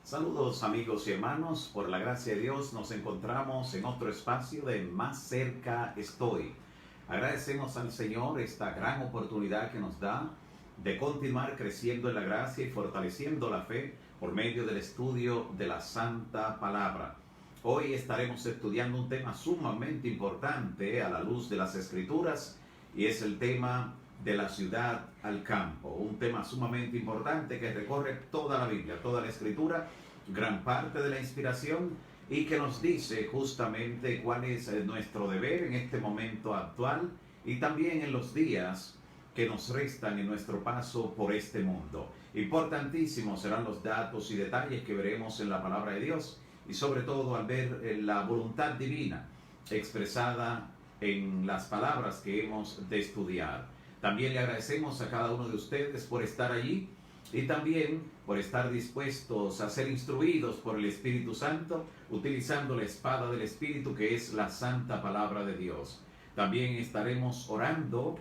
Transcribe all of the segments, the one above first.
Saludos amigos y hermanos, por la gracia de Dios nos encontramos en otro espacio de Más cerca estoy. Agradecemos al Señor esta gran oportunidad que nos da de continuar creciendo en la gracia y fortaleciendo la fe por medio del estudio de la Santa Palabra. Hoy estaremos estudiando un tema sumamente importante a la luz de las Escrituras y es el tema de la ciudad al campo, un tema sumamente importante que recorre toda la Biblia, toda la Escritura, gran parte de la inspiración y que nos dice justamente cuál es nuestro deber en este momento actual y también en los días que nos restan en nuestro paso por este mundo. Importantísimos serán los datos y detalles que veremos en la palabra de Dios y sobre todo al ver la voluntad divina expresada en las palabras que hemos de estudiar. También le agradecemos a cada uno de ustedes por estar allí y también por estar dispuestos a ser instruidos por el Espíritu Santo utilizando la espada del Espíritu, que es la santa palabra de Dios. También estaremos orando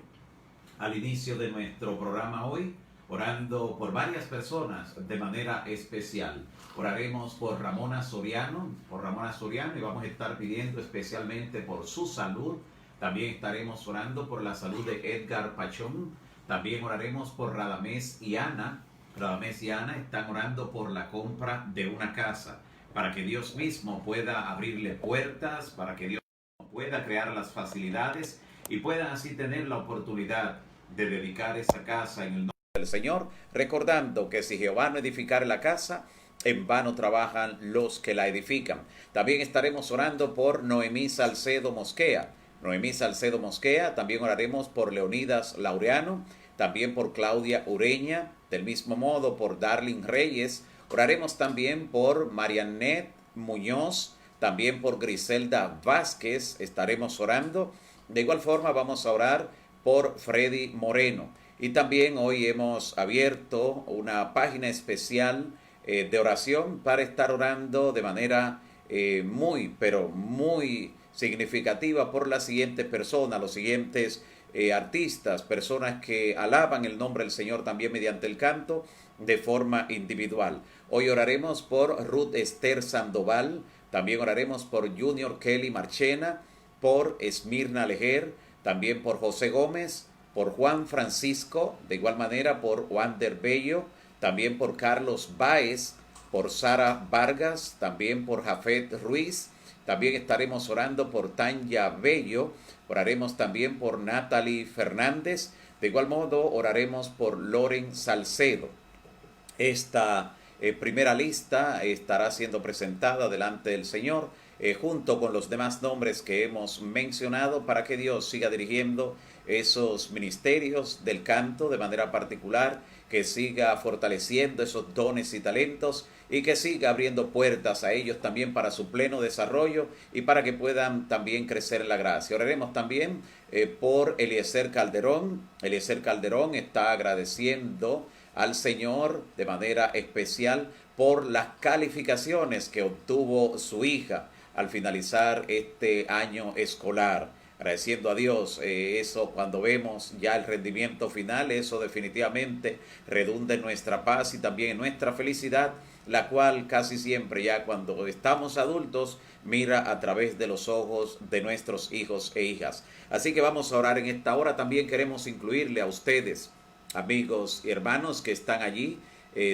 al inicio de nuestro programa hoy, orando por varias personas de manera especial. Oraremos por Ramona Soriano, y vamos a estar pidiendo especialmente por su salud. También estaremos orando por la salud de Edgar Pachón. También oraremos por Radamés y Ana. Radamés y Ana están orando por la compra de una casa, para que Dios mismo pueda abrirle puertas, para que Dios pueda crear las facilidades y puedan así tener la oportunidad de dedicar esa casa en el nombre del Señor, recordando que si Jehová no edificare la casa, en vano trabajan los que la edifican. También estaremos orando por Noemí Salcedo Mosquea. También oraremos por Leonidas Laureano, también por Claudia Ureña, del mismo modo por Darling Reyes. Oraremos también por Marianet Muñoz, también por Griselda Vázquez estaremos orando. De igual forma vamos a orar por Freddy Moreno. Y también hoy hemos abierto una página especial de oración para estar orando de manera muy significativa por las siguientes personas, los siguientes artistas, personas que alaban el nombre del Señor también mediante el canto de forma individual. Hoy oraremos por Ruth Esther Sandoval, también oraremos por Junior Kelly Marchena, por Esmirna Lejer, también por José Gómez, por Juan Francisco, de igual manera por Wander Bello, también por Carlos Báez, por Sara Vargas, también por Jafet Ruiz. También estaremos orando por Tanya Bello, oraremos también por Natalie Fernández, de igual modo oraremos por Loren Salcedo. Esta primera lista estará siendo presentada delante del Señor junto con los demás nombres que hemos mencionado para que Dios siga dirigiendo esos ministerios del canto de manera particular, que siga fortaleciendo esos dones y talentos y que siga abriendo puertas a ellos también para su pleno desarrollo y para que puedan también crecer en la gracia. Oraremos también por Eliezer Calderón. Eliezer Calderón está agradeciendo al Señor de manera especial por las calificaciones que obtuvo su hija al finalizar este año escolar. Agradeciendo a Dios, eso cuando vemos ya el rendimiento final, eso definitivamente redunda en nuestra paz y también en nuestra felicidad, la cual casi siempre ya cuando estamos adultos mira a través de los ojos de nuestros hijos e hijas. Así que vamos a orar en esta hora. También queremos incluirle a ustedes, amigos y hermanos que están allí,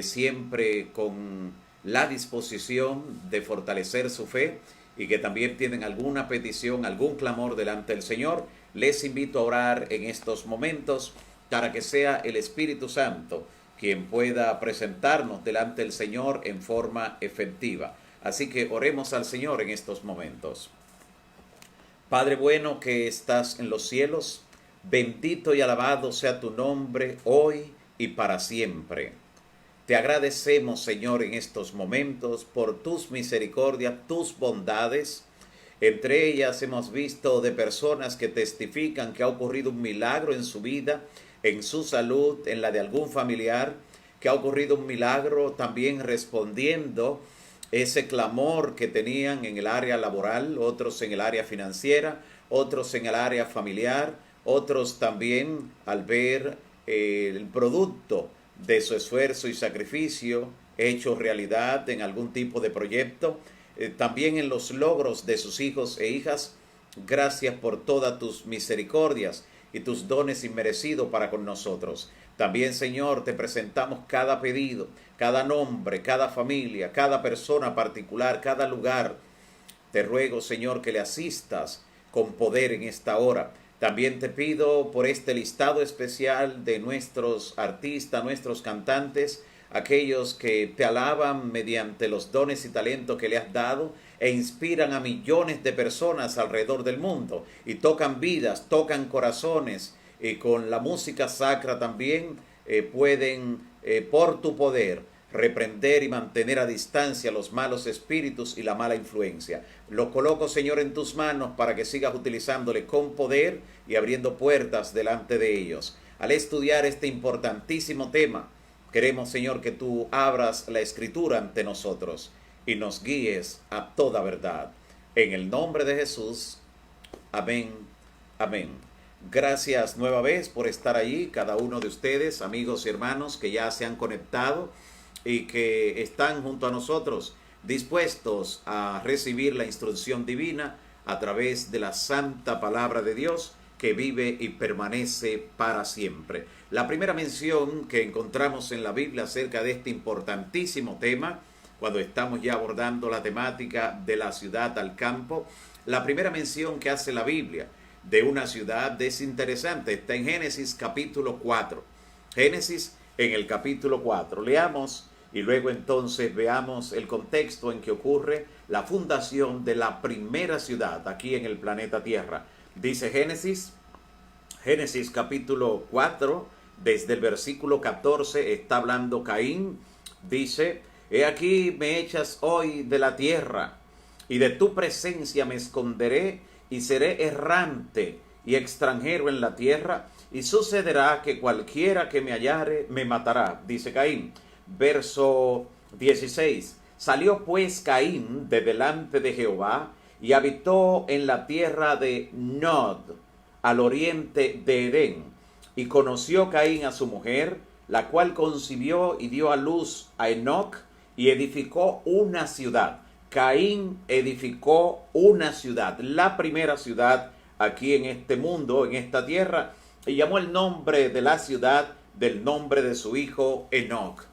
siempre con la disposición de fortalecer su fe y que también tienen alguna petición, algún clamor delante del Señor. Les invito a orar en estos momentos para que sea el Espíritu Santo quien pueda presentarnos delante del Señor en forma efectiva. Así que oremos al Señor en estos momentos. Padre bueno que estás en los cielos, bendito y alabado sea tu nombre hoy y para siempre. Te agradecemos, Señor, en estos momentos por tus misericordias, tus bondades. Entre ellas hemos visto de personas que testifican que ha ocurrido un milagro en su vida, en su salud, en la de algún familiar, que ha ocurrido un milagro también respondiendo ese clamor que tenían en el área laboral, otros en el área financiera, otros en el área familiar, otros también al ver el producto de su esfuerzo y sacrificio hecho realidad en algún tipo de proyecto, también en los logros de sus hijos e hijas. Gracias por todas tus misericordias y tus dones inmerecidos para con nosotros. También, Señor, te presentamos cada pedido, cada nombre, cada familia, cada persona particular, cada lugar. Te ruego, Señor, que le asistas con poder en esta hora. También te pido por este listado especial de nuestros artistas, nuestros cantantes, aquellos que te alaban mediante los dones y talentos que le has dado e inspiran a millones de personas alrededor del mundo y tocan vidas, tocan corazones, y con la música sacra también pueden, por tu poder, reprender y mantener a distancia los malos espíritus y la mala influencia. Lo coloco, Señor, en tus manos para que sigas utilizándole con poder y abriendo puertas delante de ellos. Al estudiar este importantísimo tema, queremos, Señor, que tú abras la Escritura ante nosotros y nos guíes a toda verdad. En el nombre de Jesús. Amén. Amén. Gracias nueva vez por estar allí, cada uno de ustedes, amigos y hermanos que ya se han conectado y que están junto a nosotros, dispuestos a recibir la instrucción divina a través de la santa palabra de Dios que vive y permanece para siempre. La primera mención que encontramos en la Biblia acerca de este importantísimo tema, cuando estamos ya abordando la temática de la ciudad al campo, la primera mención que hace la Biblia de una ciudad es interesante, está en Génesis capítulo 4. Génesis en el capítulo 4. Leamos y luego entonces veamos el contexto en que ocurre la fundación de la primera ciudad aquí en el planeta Tierra. Dice Génesis capítulo 4, desde el versículo 14, está hablando Caín. Dice: he aquí me echas hoy de la tierra, y de tu presencia me esconderé, y seré errante y extranjero en la tierra, y sucederá que cualquiera que me hallare me matará. Dice Caín. Verso 16. Salió pues Caín de delante de Jehová, y habitó en la tierra de Nod, al oriente de Edén. Y conoció Caín a su mujer, la cual concibió y dio a luz a Enoc, y edificó una ciudad. Caín edificó una ciudad, la primera ciudad aquí en este mundo, en esta tierra, y llamó el nombre de la ciudad del nombre de su hijo Enoc.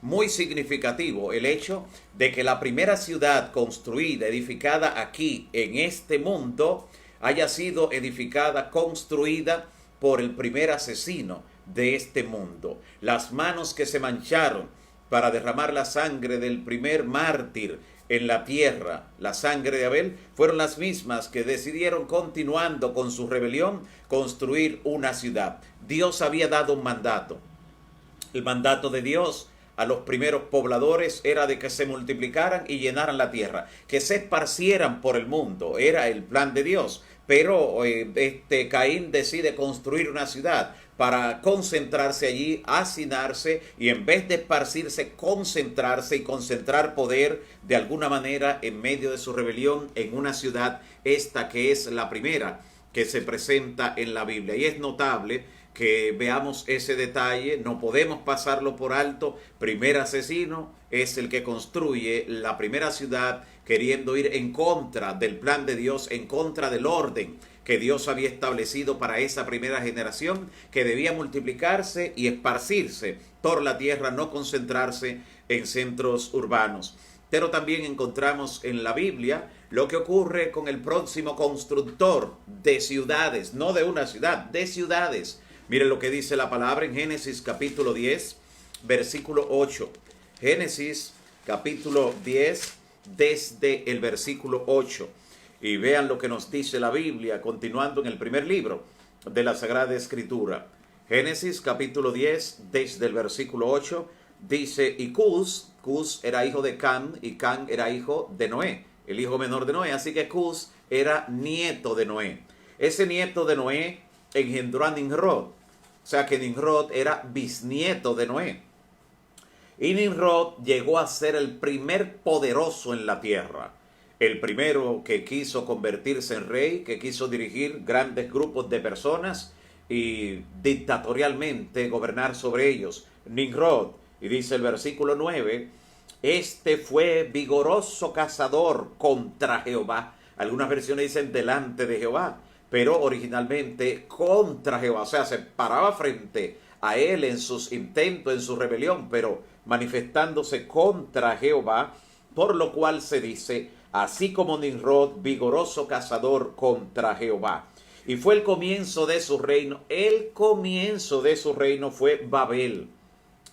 Muy significativo el hecho de que la primera ciudad construida, edificada aquí en este mundo, haya sido edificada, construida por el primer asesino de este mundo. Las manos que se mancharon para derramar la sangre del primer mártir en la tierra, la sangre de Abel, fueron las mismas que decidieron, continuando con su rebelión, construir una ciudad. Dios había dado un mandato. El mandato de Dios a los primeros pobladores era de que se multiplicaran y llenaran la tierra, que se esparcieran por el mundo. Era el plan de Dios. Pero Caín decide construir una ciudad para concentrarse allí, hacinarse, y en vez de esparcirse, concentrarse y concentrar poder de alguna manera en medio de su rebelión en una ciudad, esta que es la primera que se presenta en la Biblia. Y es notable que veamos ese detalle, no podemos pasarlo por alto. Primer asesino es el que construye la primera ciudad, queriendo ir en contra del plan de Dios, en contra del orden que Dios había establecido para esa primera generación, que debía multiplicarse y esparcirse por la tierra, no concentrarse en centros urbanos. Pero también encontramos en la Biblia lo que ocurre con el próximo constructor de ciudades, no de una ciudad, de ciudades. Miren lo que dice la palabra en Génesis capítulo 10, versículo 8. Génesis capítulo 10, desde el versículo 8. Y vean lo que nos dice la Biblia, continuando en el primer libro de la Sagrada Escritura. Génesis capítulo 10, desde el versículo 8, dice: y Cus era hijo de Can, y Can era hijo de Noé, el hijo menor de Noé. Así que Cus era nieto de Noé. Ese nieto de Noé engendró a Nimrod. O sea que Nimrod era bisnieto de Noé. Y Nimrod llegó a ser el primer poderoso en la tierra. El primero que quiso convertirse en rey, que quiso dirigir grandes grupos de personas y dictatorialmente gobernar sobre ellos. Nimrod. Y dice el versículo 9, Este fue vigoroso cazador contra Jehová. Algunas versiones dicen delante de Jehová, pero originalmente contra Jehová. O sea, se paraba frente a él en sus intentos, en su rebelión, pero manifestándose contra Jehová, por lo cual se dice, así como Nimrod, vigoroso cazador contra Jehová. Y fue el comienzo de su reino. El comienzo de su reino fue Babel.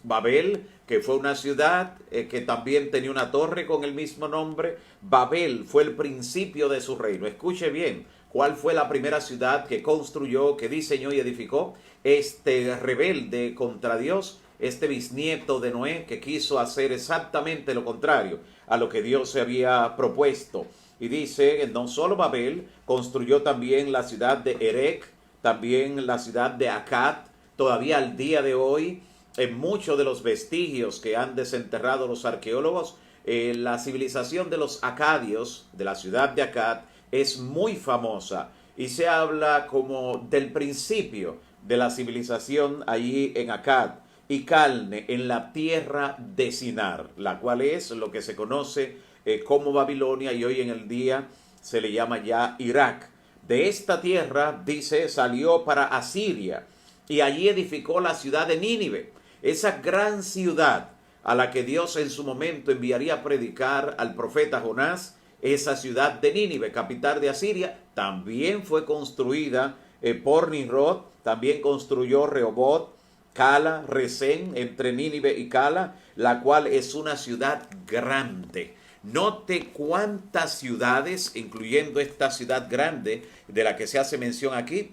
Babel, que fue una ciudad que también tenía una torre con el mismo nombre. Babel fue el principio de su reino. Escuche bien, ¿cuál fue la primera ciudad que construyó, que diseñó y edificó? Este rebelde contra Dios, este bisnieto de Noé, que quiso hacer exactamente lo contrario a lo que Dios se había propuesto. Y dice, no solo Babel, construyó también la ciudad de Erech, también la ciudad de Akkad. Todavía al día de hoy, en muchos de los vestigios que han desenterrado los arqueólogos, la civilización de los acadios, de la ciudad de Akkad, es muy famosa y se habla como del principio de la civilización allí en Akkad y Calne, en la tierra de Sinar, la cual es lo que se conoce como Babilonia y hoy en el día se le llama ya Irak. De esta tierra, dice, salió para Asiria y allí edificó la ciudad de Nínive, esa gran ciudad a la que Dios en su momento enviaría a predicar al profeta Jonás. Esa ciudad de Nínive, capital de Asiria, también fue construida por Nimrod. También construyó Rehoboth, Cala, Resén, entre Nínive y Cala, la cual es una ciudad grande. Note cuántas ciudades, incluyendo esta ciudad grande de la que se hace mención aquí,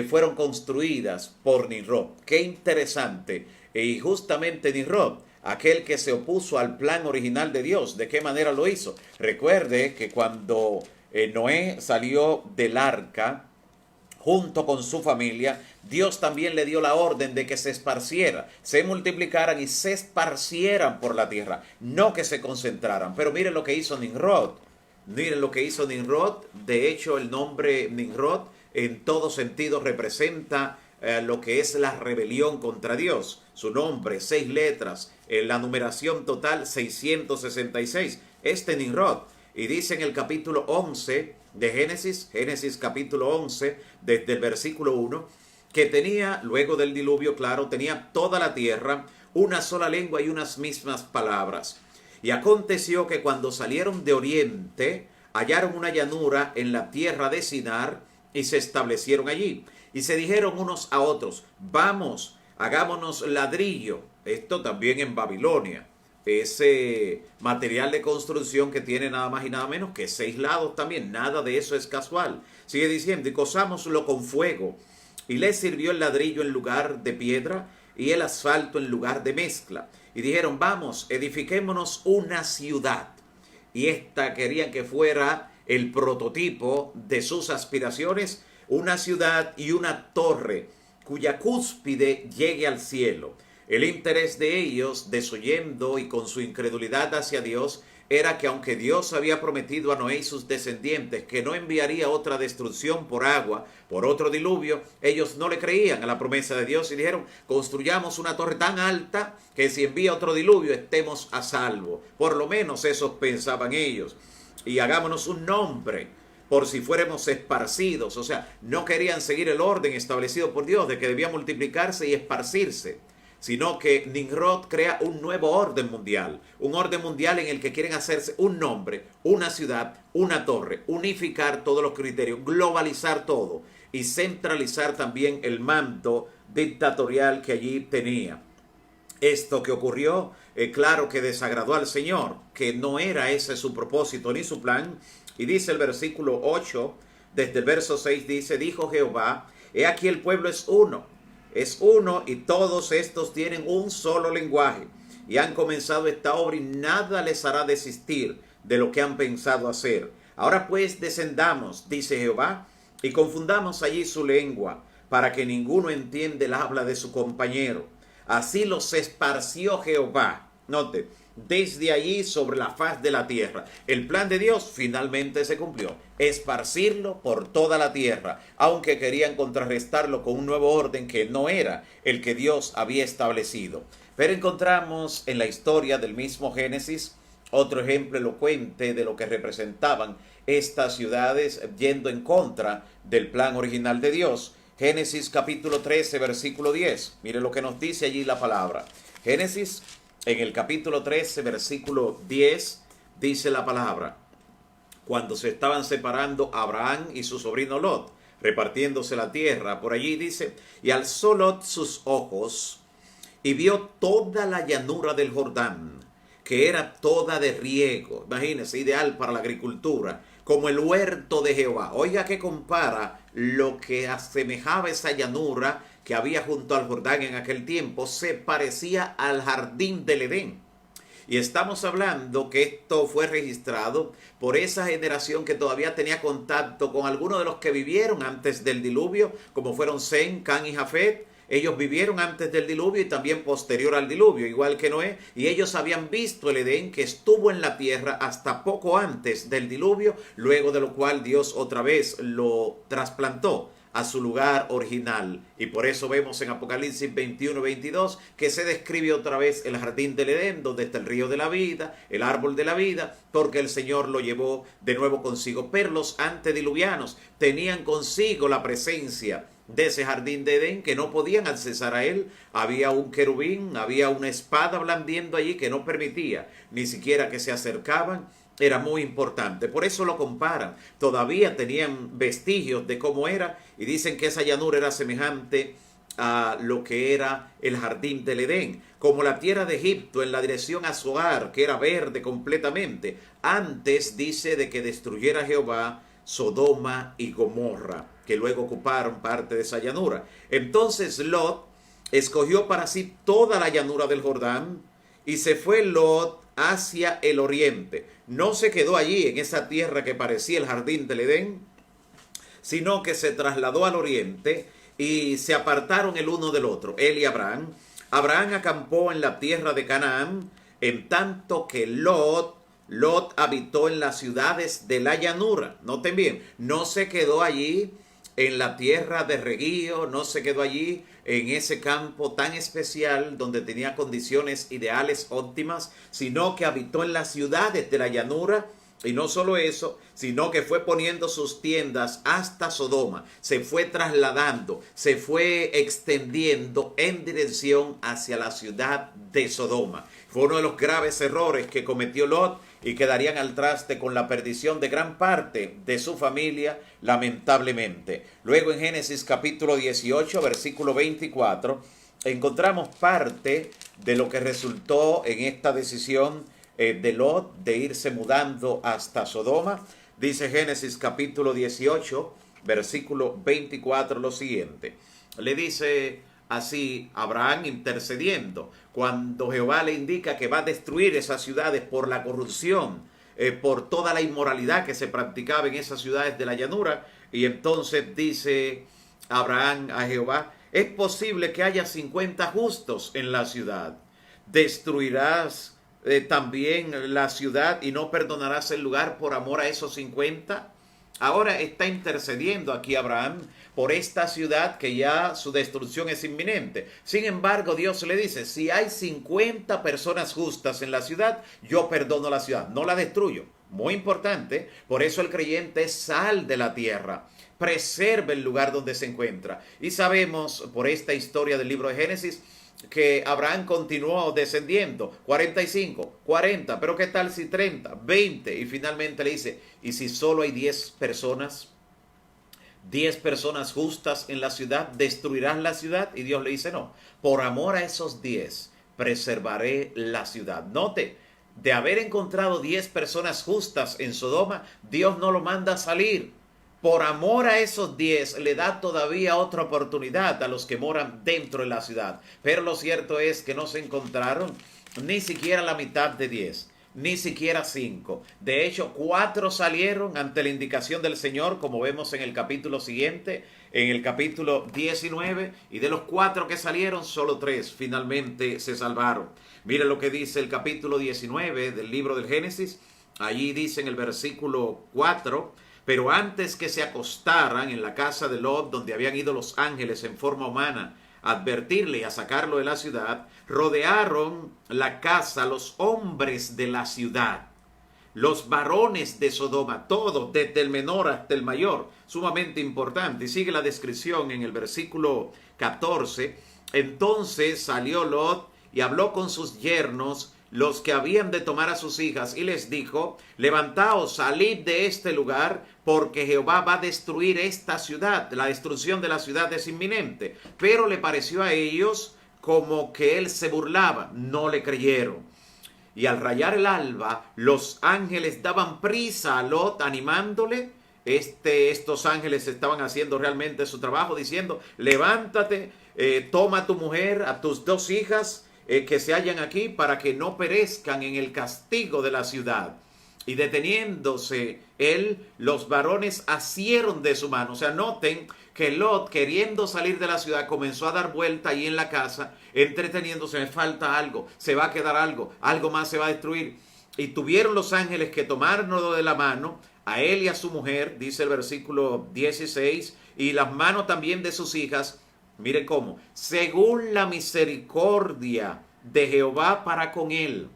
fueron construidas por Nimrod. Qué interesante. Y justamente Nimrod, aquel que se opuso al plan original de Dios, ¿de qué manera lo hizo? Recuerde que cuando Noé salió del arca, junto con su familia, Dios también le dio la orden de que se esparciera, se multiplicaran y se esparcieran por la tierra, no que se concentraran. Pero miren lo que hizo Nimrod. Miren lo que hizo Nimrod. De hecho, el nombre Nimrod en todo sentido representa lo que es la rebelión contra Dios. Su nombre, 6 letras, la numeración total 666. Nimrod. Y dice en el capítulo 11 de Génesis, Génesis capítulo 11, desde el versículo 1, que tenía, luego del diluvio, claro, tenía toda la tierra una sola lengua y unas mismas palabras. Y aconteció que cuando salieron de oriente, hallaron una llanura en la tierra de Sinar y se establecieron allí. Y se dijeron unos a otros, vamos, hagámonos ladrillo. Esto también en Babilonia. Ese material de construcción que tiene nada más y nada menos que 6 lados también. Nada de eso es casual. Sigue diciendo, y cozámoslo con fuego. Y les sirvió el ladrillo en lugar de piedra y el asfalto en lugar de mezcla. Y dijeron, vamos, edifiquémonos una ciudad. Y esta querían que fuera el prototipo de sus aspiraciones, una ciudad y una torre cuya cúspide llegue al cielo. El interés de ellos, desoyendo y con su incredulidad hacia Dios, era que aunque Dios había prometido a Noé y sus descendientes que no enviaría otra destrucción por agua, por otro diluvio, ellos no le creían a la promesa de Dios y dijeron, construyamos una torre tan alta que si envía otro diluvio estemos a salvo. Por lo menos eso pensaban ellos. Y hagámonos un nombre por si fuéramos esparcidos. O sea, no querían seguir el orden establecido por Dios de que debía multiplicarse y esparcirse, sino que Nimrod crea un nuevo orden mundial en el que quieren hacerse un nombre, una ciudad, una torre, unificar todos los criterios, globalizar todo y centralizar también el mando dictatorial que allí tenía. Esto que ocurrió, claro que desagradó al Señor, que no era ese su propósito ni su plan. Y dice el versículo 8, desde el verso 6 dice, dijo Jehová, he aquí el pueblo es uno y todos estos tienen un solo lenguaje y han comenzado esta obra y nada les hará desistir de lo que han pensado hacer. Ahora pues descendamos, dice Jehová, y confundamos allí su lengua para que ninguno entienda el habla de su compañero. Así los esparció Jehová. Note, desde allí sobre la faz de la tierra. El plan de Dios finalmente se cumplió. Esparcirlo por toda la tierra, aunque querían contrarrestarlo con un nuevo orden que no era el que Dios había establecido. Pero encontramos en la historia del mismo Génesis Otro ejemplo elocuente de lo que representaban estas ciudades yendo en contra del plan original de Dios. Génesis capítulo 13, versículo 10. Mire lo que nos dice allí la palabra. Génesis, en el capítulo 13, versículo 10, dice la palabra: cuando se estaban separando Abraham y su sobrino Lot, repartiéndose la tierra, por allí dice: y alzó Lot sus ojos y vio toda la llanura del Jordán, que era toda de riego. Imagínense, ideal para la agricultura, como el huerto de Jehová. Oiga que compara lo que asemejaba esa llanura que había junto al Jordán en aquel tiempo, se parecía al jardín del Edén. Y estamos hablando que esto fue registrado por esa generación que todavía tenía contacto con algunos de los que vivieron antes del diluvio, como fueron Sem, Can y Jafet. Ellos vivieron antes del diluvio y también posterior al diluvio, igual que Noé, y ellos habían visto el Edén que estuvo en la tierra hasta poco antes del diluvio, luego de lo cual Dios otra vez lo trasplantó a su lugar original. Y por eso vemos en Apocalipsis 21-22 que se describe otra vez el jardín del Edén, donde está el río de la vida, el árbol de la vida, porque el Señor lo llevó de nuevo consigo. Pero los antediluvianos tenían consigo la presencia de ese jardín de Edén, que no podían accesar a él. Había un querubín, había una espada blandiendo allí que no permitía ni siquiera que se acercaban. Era muy importante, por eso lo comparan. Todavía tenían vestigios de cómo era y dicen que esa llanura era semejante a lo que era el jardín del Edén, como la tierra de Egipto en la dirección a Zoar, que era verde completamente, antes, dice, de que destruyera Jehová Sodoma y Gomorra, que luego ocuparon parte de esa llanura. Entonces Lot escogió para sí toda la llanura del Jordán y se fue Lot hacia el oriente. No se quedó allí en esa tierra que parecía el jardín del Edén, sino que se trasladó al oriente y se apartaron el uno del otro, él y Abraham. Abraham acampó en la tierra de Canaán, en tanto que Lot habitó en las ciudades de la llanura. Noten bien, no se quedó allí en la tierra de reguío, no se quedó allí en ese campo tan especial donde tenía condiciones ideales óptimas, sino que habitó en las ciudades de la llanura. Y no solo eso, sino que fue poniendo sus tiendas hasta Sodoma, se fue trasladando, se fue extendiendo en dirección hacia la ciudad de Sodoma. Fue uno de los graves errores que cometió Lot y quedarían al traste con la perdición de gran parte de su familia, lamentablemente. Luego en Génesis capítulo 18, versículo 24, encontramos parte de lo que resultó en esta decisión de Lot de irse mudando hasta Sodoma. Dice Génesis capítulo 18, versículo 24 lo siguiente. Le dice así Abraham intercediendo, cuando Jehová le indica que va a destruir esas ciudades por la corrupción, por toda la inmoralidad que se practicaba en esas ciudades de la llanura. Y entonces dice Abraham a Jehová: es posible que haya 50 justos en la ciudad. ¿Destruirás también la ciudad y no perdonarás el lugar por amor a esos 50? Ahora está intercediendo aquí Abraham por esta ciudad que ya su destrucción es inminente. Sin embargo, Dios le dice: si hay 50 personas justas en la ciudad, yo perdono la ciudad, no la destruyo. Muy importante, por eso el creyente es sal de la tierra, preserva el lugar donde se encuentra. Y sabemos por esta historia del libro de Génesis que Abraham continuó descendiendo, 45, 40, pero ¿qué tal si 30, 20? Y finalmente le dice: ¿y si solo hay 10 personas? 10 personas justas en la ciudad, ¿destruirás la ciudad? Y Dios le dice: no, por amor a esos 10 preservaré la ciudad. Note, de haber encontrado 10 personas justas en Sodoma, Dios no lo manda a salir. Por amor a esos 10 le da todavía otra oportunidad a los que moran dentro de la ciudad. Pero lo cierto es que no se encontraron ni siquiera la mitad de 10, ni siquiera 5. De hecho, 4 salieron ante la indicación del Señor, como vemos en el capítulo siguiente, en el capítulo 19. Y de los 4 que salieron, solo 3 finalmente se salvaron. Mire lo que dice el capítulo 19 del libro del Génesis. Allí dice en el versículo 4: pero antes que se acostaran en la casa de Lot, donde habían ido los ángeles en forma humana advertirle y a sacarlo de la ciudad, rodearon la casa los hombres de la ciudad, los varones de Sodoma, todos, desde el menor hasta el mayor, sumamente importante. Y sigue la descripción en el versículo 14. Entonces salió Lot y habló con sus yernos, los que habían de tomar a sus hijas, y les dijo: levantaos, salid de este lugar, porque Jehová va a destruir esta ciudad. La destrucción de la ciudad es inminente. Pero le pareció a ellos como que él se burlaba. No le creyeron. Y al rayar el alba, los ángeles daban prisa a Lot, animándole. Estos ángeles estaban haciendo realmente su trabajo, diciendo: levántate, toma a tu mujer, a tus 2 hijas que se hallan aquí, para que no perezcan en el castigo de la ciudad. Y deteniéndose él, los varones asieron de su mano. O sea, noten que Lot, queriendo salir de la ciudad, comenzó a dar vuelta ahí en la casa, entreteniéndose: me falta algo, se va a quedar algo más se va a destruir. Y tuvieron los ángeles que tomárnoslo de la mano, a él y a su mujer, dice el versículo 16, y las manos también de sus hijas. Miren cómo: según la misericordia de Jehová para con él.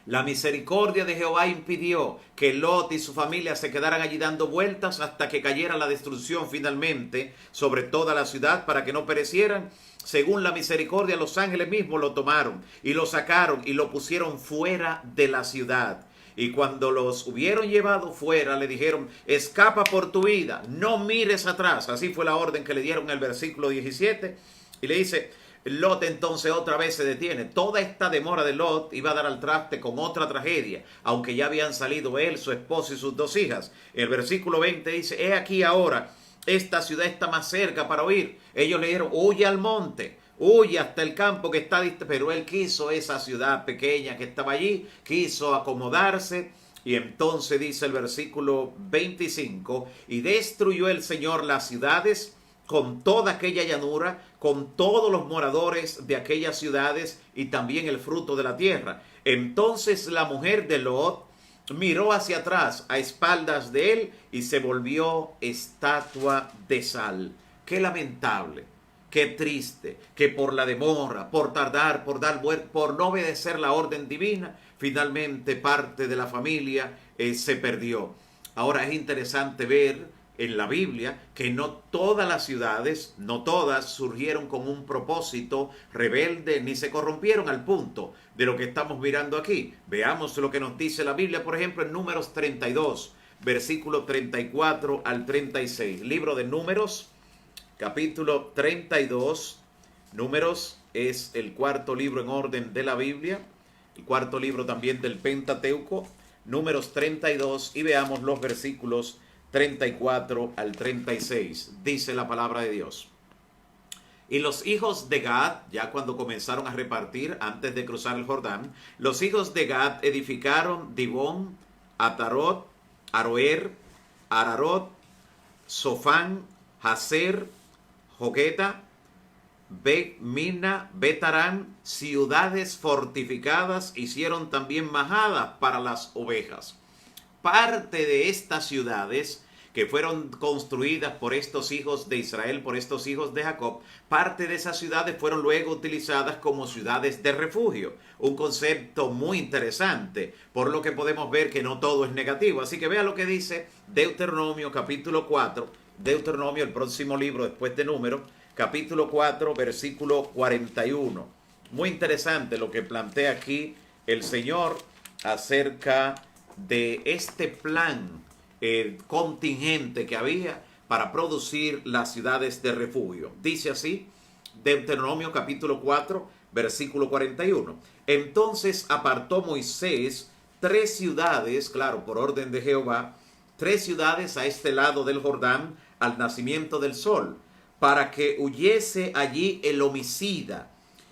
La misericordia de Jehová impidió que Lot y su familia se quedaran allí dando vueltas hasta que cayera la destrucción finalmente sobre toda la ciudad, para que no perecieran. Según la misericordia, los ángeles mismos lo tomaron y lo sacaron y lo pusieron fuera de la ciudad. Y cuando los hubieron llevado fuera, le dijeron: escapa por tu vida, no mires atrás. Así fue la orden que le dieron en el versículo 17. Y le dice: Lot entonces otra vez se detiene. Toda esta demora de Lot iba a dar al traste con otra tragedia, aunque ya habían salido él, su esposa y sus 2 hijas. El versículo 20 dice: he aquí ahora, esta ciudad está más cerca para huir. Ellos le dijeron: huye al monte, huye hasta el campo que está distante. Pero él quiso esa ciudad pequeña que estaba allí, quiso acomodarse. Y entonces dice el versículo 25: y destruyó el Señor las ciudades con toda aquella llanura, con todos los moradores de aquellas ciudades y también el fruto de la tierra. Entonces la mujer de Lot miró hacia atrás a espaldas de él y se volvió estatua de sal. Qué lamentable, qué triste, que por la demora, por tardar, por no obedecer la orden divina, finalmente parte de la familia se perdió. Ahora es interesante ver en la Biblia que no todas las ciudades, no todas surgieron con un propósito rebelde ni se corrompieron al punto de lo que estamos mirando aquí. Veamos lo que nos dice la Biblia, por ejemplo, en Números 32, versículo 34 al 36. Libro de Números, capítulo 32. Números es el 4.º libro en orden de la Biblia, el 4.º libro también del Pentateuco. Números 32, y veamos los versículos 34 al 36. Dice la palabra de Dios: y los hijos de Gad, ya cuando comenzaron a repartir antes de cruzar el Jordán, los hijos de Gad edificaron Dibón, Atarot, Aroer, Ararot, Sofán, Hazer, Jogueta, Mina, Betarán, ciudades fortificadas. Hicieron también majadas para las ovejas. Parte de estas ciudades que fueron construidas por estos hijos de Israel, por estos hijos de Jacob, parte de esas ciudades fueron luego utilizadas como ciudades de refugio. Un concepto muy interesante, por lo que podemos ver que no todo es negativo. Así que vea lo que dice Deuteronomio capítulo 4, Deuteronomio, el próximo libro después de Números, capítulo 4, versículo 41. Muy interesante lo que plantea aquí el Señor acerca de este plan contingente que había para producir las ciudades de refugio. Dice así, Deuteronomio capítulo 4, versículo 41. Entonces apartó Moisés 3 ciudades, claro, por orden de Jehová, 3 ciudades a este lado del Jordán, al nacimiento del sol, para que huyese allí el homicida,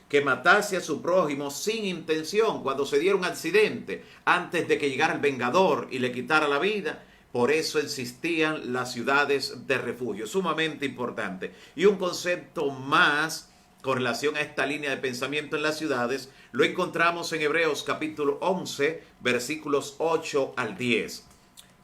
que matase a su prójimo sin intención, cuando se diera un accidente, antes de que llegara el vengador y le quitara la vida. Por eso existían las ciudades de refugio, sumamente importante. Y un concepto más con relación a esta línea de pensamiento en las ciudades, lo encontramos en Hebreos capítulo 11, versículos 8 al 10.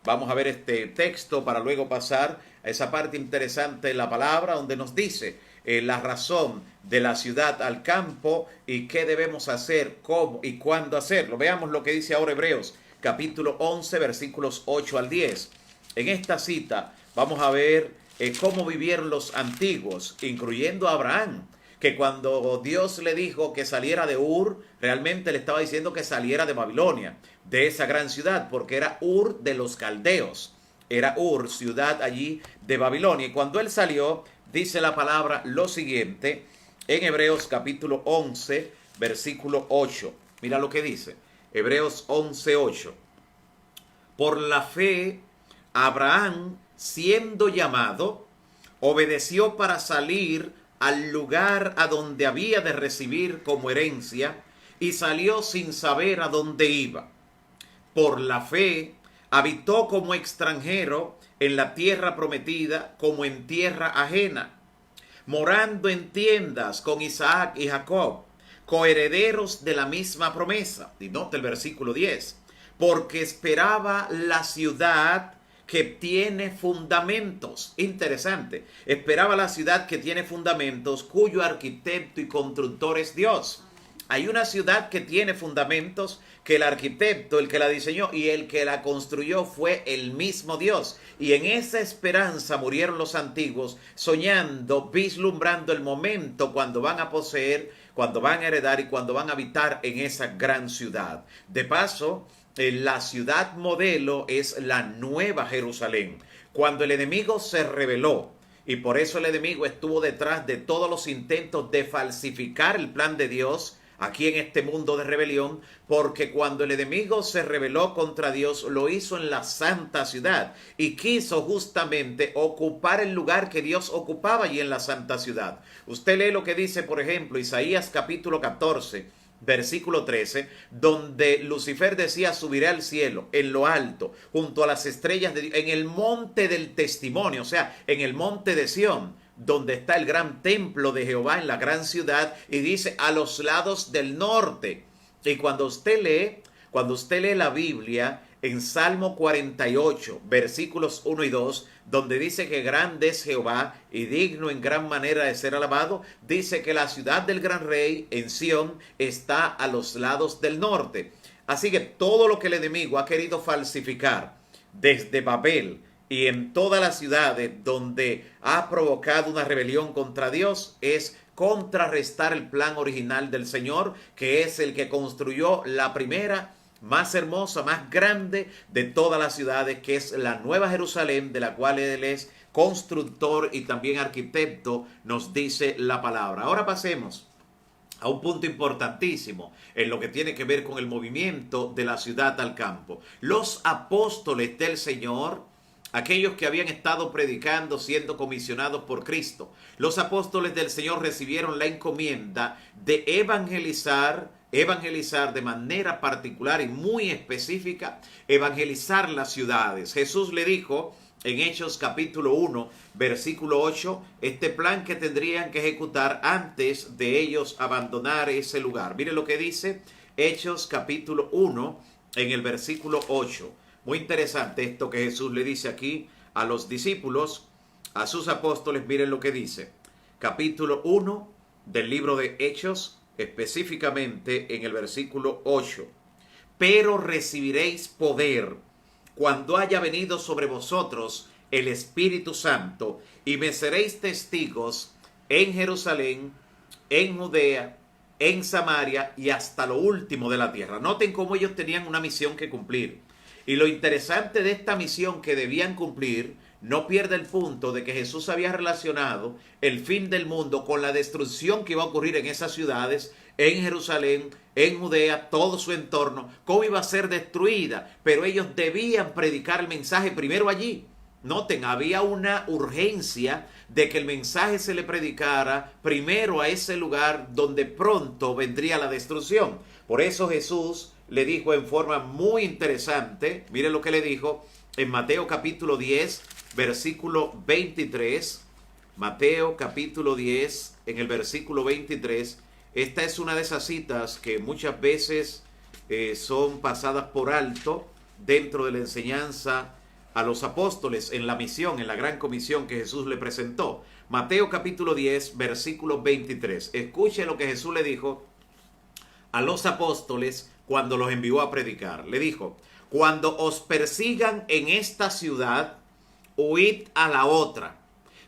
Vamos a ver este texto para luego pasar a esa parte interesante de la palabra donde nos dice: la razón de la ciudad al campo y qué debemos hacer, cómo y cuándo hacerlo. Veamos lo que dice ahora Hebreos capítulo 11 versículos 8 al 10. En esta cita vamos a ver cómo vivieron los antiguos, incluyendo a Abraham, que cuando Dios le dijo que saliera de Ur, realmente le estaba diciendo que saliera de Babilonia, de esa gran ciudad, porque era Ur de los caldeos. Era Ur, ciudad allí de Babilonia. Y cuando él salió, dice la palabra lo siguiente, en Hebreos capítulo 11, versículo 8. Mira lo que dice, Hebreos 11, 8. Por la fe, Abraham, siendo llamado, obedeció para salir al lugar a donde había de recibir como herencia, y salió sin saber a dónde iba. Por la fe, habitó como extranjero en la tierra prometida, como en tierra ajena, morando en tiendas con Isaac y Jacob, coherederos de la misma promesa. Y nota el versículo 10. Porque esperaba la ciudad que tiene fundamentos. Interesante. Esperaba la ciudad que tiene fundamentos, cuyo arquitecto y constructor es Dios. Hay una ciudad que tiene fundamentos, que el arquitecto, el que la diseñó y el que la construyó fue el mismo Dios. Y en esa esperanza murieron los antiguos, soñando, vislumbrando el momento cuando van a poseer, cuando van a heredar y cuando van a habitar en esa gran ciudad. De paso, la ciudad modelo es la Nueva Jerusalén. Cuando el enemigo se rebeló, y por eso el enemigo estuvo detrás de todos los intentos de falsificar el plan de Dios aquí en este mundo de rebelión, porque cuando el enemigo se rebeló contra Dios, lo hizo en la santa ciudad y quiso justamente ocupar el lugar que Dios ocupaba allí en la santa ciudad. Usted lee lo que dice, por ejemplo, Isaías capítulo 14, versículo 13, donde Lucifer decía: subiré al cielo, en lo alto, junto a las estrellas de Dios, en el monte del testimonio, o sea, en el monte de Sión, donde está el gran templo de Jehová en la gran ciudad, y dice a los lados del norte. Y cuando usted lee la Biblia en Salmo 48, versículos 1 y 2, donde dice que grande es Jehová y digno en gran manera de ser alabado, dice que la ciudad del gran rey en Sión está a los lados del norte. Así que todo lo que el enemigo ha querido falsificar desde Babel y en todas las ciudades donde ha provocado una rebelión contra Dios es contrarrestar el plan original del Señor, que es el que construyó la primera, más hermosa, más grande de todas las ciudades, que es la Nueva Jerusalén, de la cual Él es constructor y también arquitecto, nos dice la palabra. Ahora pasemos a un punto importantísimo en lo que tiene que ver con el movimiento de la ciudad al campo. Los apóstoles del Señor, aquellos que habían estado predicando, siendo comisionados por Cristo, los apóstoles del Señor recibieron la encomienda de evangelizar de manera particular y muy específica, evangelizar las ciudades. Jesús le dijo en Hechos capítulo 1, versículo 8, este plan que tendrían que ejecutar antes de ellos abandonar ese lugar. Mire lo que dice Hechos capítulo 1 en el versículo 8. Muy interesante esto que Jesús le dice aquí a los discípulos, a sus apóstoles. Miren lo que dice. Capítulo 1 del libro de Hechos, específicamente en el versículo 8. Pero recibiréis poder cuando haya venido sobre vosotros el Espíritu Santo, y me seréis testigos en Jerusalén, en Judea, en Samaria y hasta lo último de la tierra. Noten cómo ellos tenían una misión que cumplir. Y lo interesante de esta misión que debían cumplir, no pierde el punto de que Jesús había relacionado el fin del mundo con la destrucción que iba a ocurrir en esas ciudades, en Jerusalén, en Judea, todo su entorno, cómo iba a ser destruida. Pero ellos debían predicar el mensaje primero allí. Noten, había una urgencia de que el mensaje se le predicara primero a ese lugar donde pronto vendría la destrucción. Por eso Jesús le dijo en forma muy interesante, miren lo que le dijo en Mateo capítulo 10, versículo 23. Mateo capítulo 10, en el versículo 23. Esta es una de esas citas que muchas veces son pasadas por alto dentro de la enseñanza a los apóstoles en la misión, en la gran comisión que Jesús le presentó. Mateo capítulo 10, versículo 23. Escuche lo que Jesús le dijo a los apóstoles cuando los envió a predicar. Le dijo: cuando os persigan en esta ciudad, huid a la otra,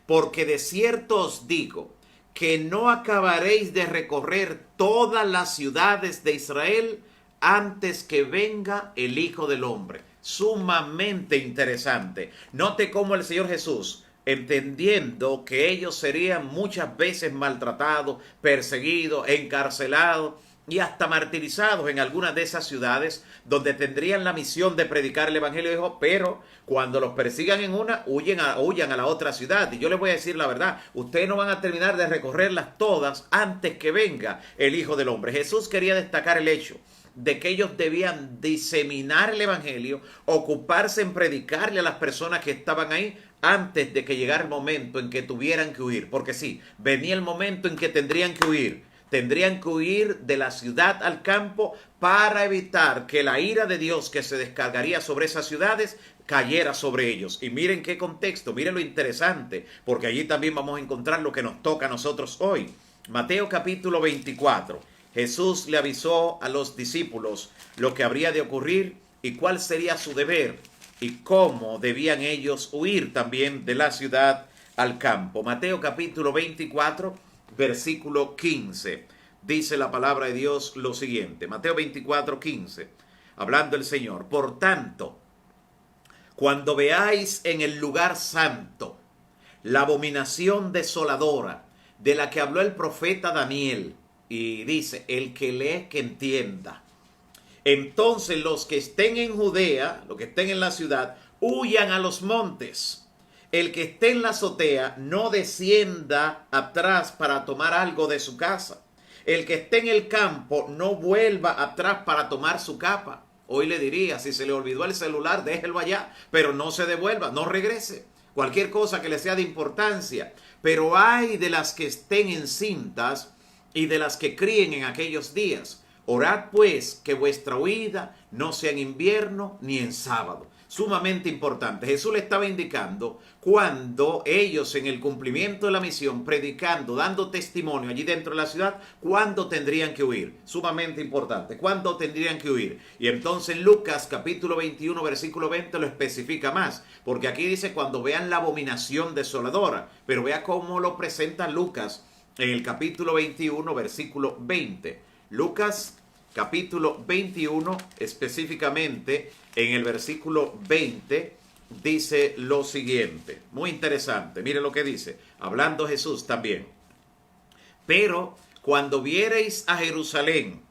porque de cierto os digo que no acabaréis de recorrer todas las ciudades de Israel antes que venga el Hijo del Hombre. Sumamente interesante. Note cómo el Señor Jesús, entendiendo que ellos serían muchas veces maltratados, perseguidos, encarcelados y hasta martirizados en algunas de esas ciudades donde tendrían la misión de predicar el evangelio, dijo: pero cuando los persigan en una, huyan a la otra ciudad. Y yo les voy a decir la verdad, ustedes no van a terminar de recorrerlas todas antes que venga el Hijo del Hombre. Jesús quería destacar el hecho de que ellos debían diseminar el evangelio, ocuparse en predicarle a las personas que estaban ahí antes de que llegara el momento en que tuvieran que huir. Porque sí, venía el momento en que tendrían que huir. Tendrían que huir de la ciudad al campo para evitar que la ira de Dios que se descargaría sobre esas ciudades cayera sobre ellos. Y miren qué contexto, miren lo interesante, porque allí también vamos a encontrar lo que nos toca a nosotros hoy. Mateo capítulo 24. Jesús le avisó a los discípulos lo que habría de ocurrir y cuál sería su deber y cómo debían ellos huir también de la ciudad al campo. Mateo capítulo 24. Versículo 15, dice la palabra de Dios lo siguiente. Mateo 24, 15, hablando el Señor: por tanto, cuando veáis en el lugar santo la abominación desoladora de la que habló el profeta Daniel, y dice: el que lee que entienda, entonces los que estén en Judea, los que estén en la ciudad, huyan a los montes. El que esté en la azotea no descienda atrás para tomar algo de su casa. El que esté en el campo no vuelva atrás para tomar su capa. Hoy le diría, si se le olvidó el celular, déjelo allá, pero no se devuelva, no regrese. Cualquier cosa que le sea de importancia. Pero hay de las que estén encintas y de las que críen en aquellos días. Orad pues que vuestra huida no sea en invierno ni en sábado. Sumamente importante. Jesús le estaba indicando cuando ellos, en el cumplimiento de la misión, predicando, dando testimonio allí dentro de la ciudad, cuándo tendrían que huir. Sumamente importante. ¿Cuándo tendrían que huir? Y entonces Lucas capítulo 21 versículo 20 lo especifica más, porque aquí dice cuando vean la abominación desoladora, pero vea cómo lo presenta Lucas en el capítulo 21 versículo 20. Lucas capítulo 21, específicamente en el versículo 20, dice lo siguiente. Muy interesante, mire lo que dice, hablando Jesús también. Pero cuando viereis a Jerusalén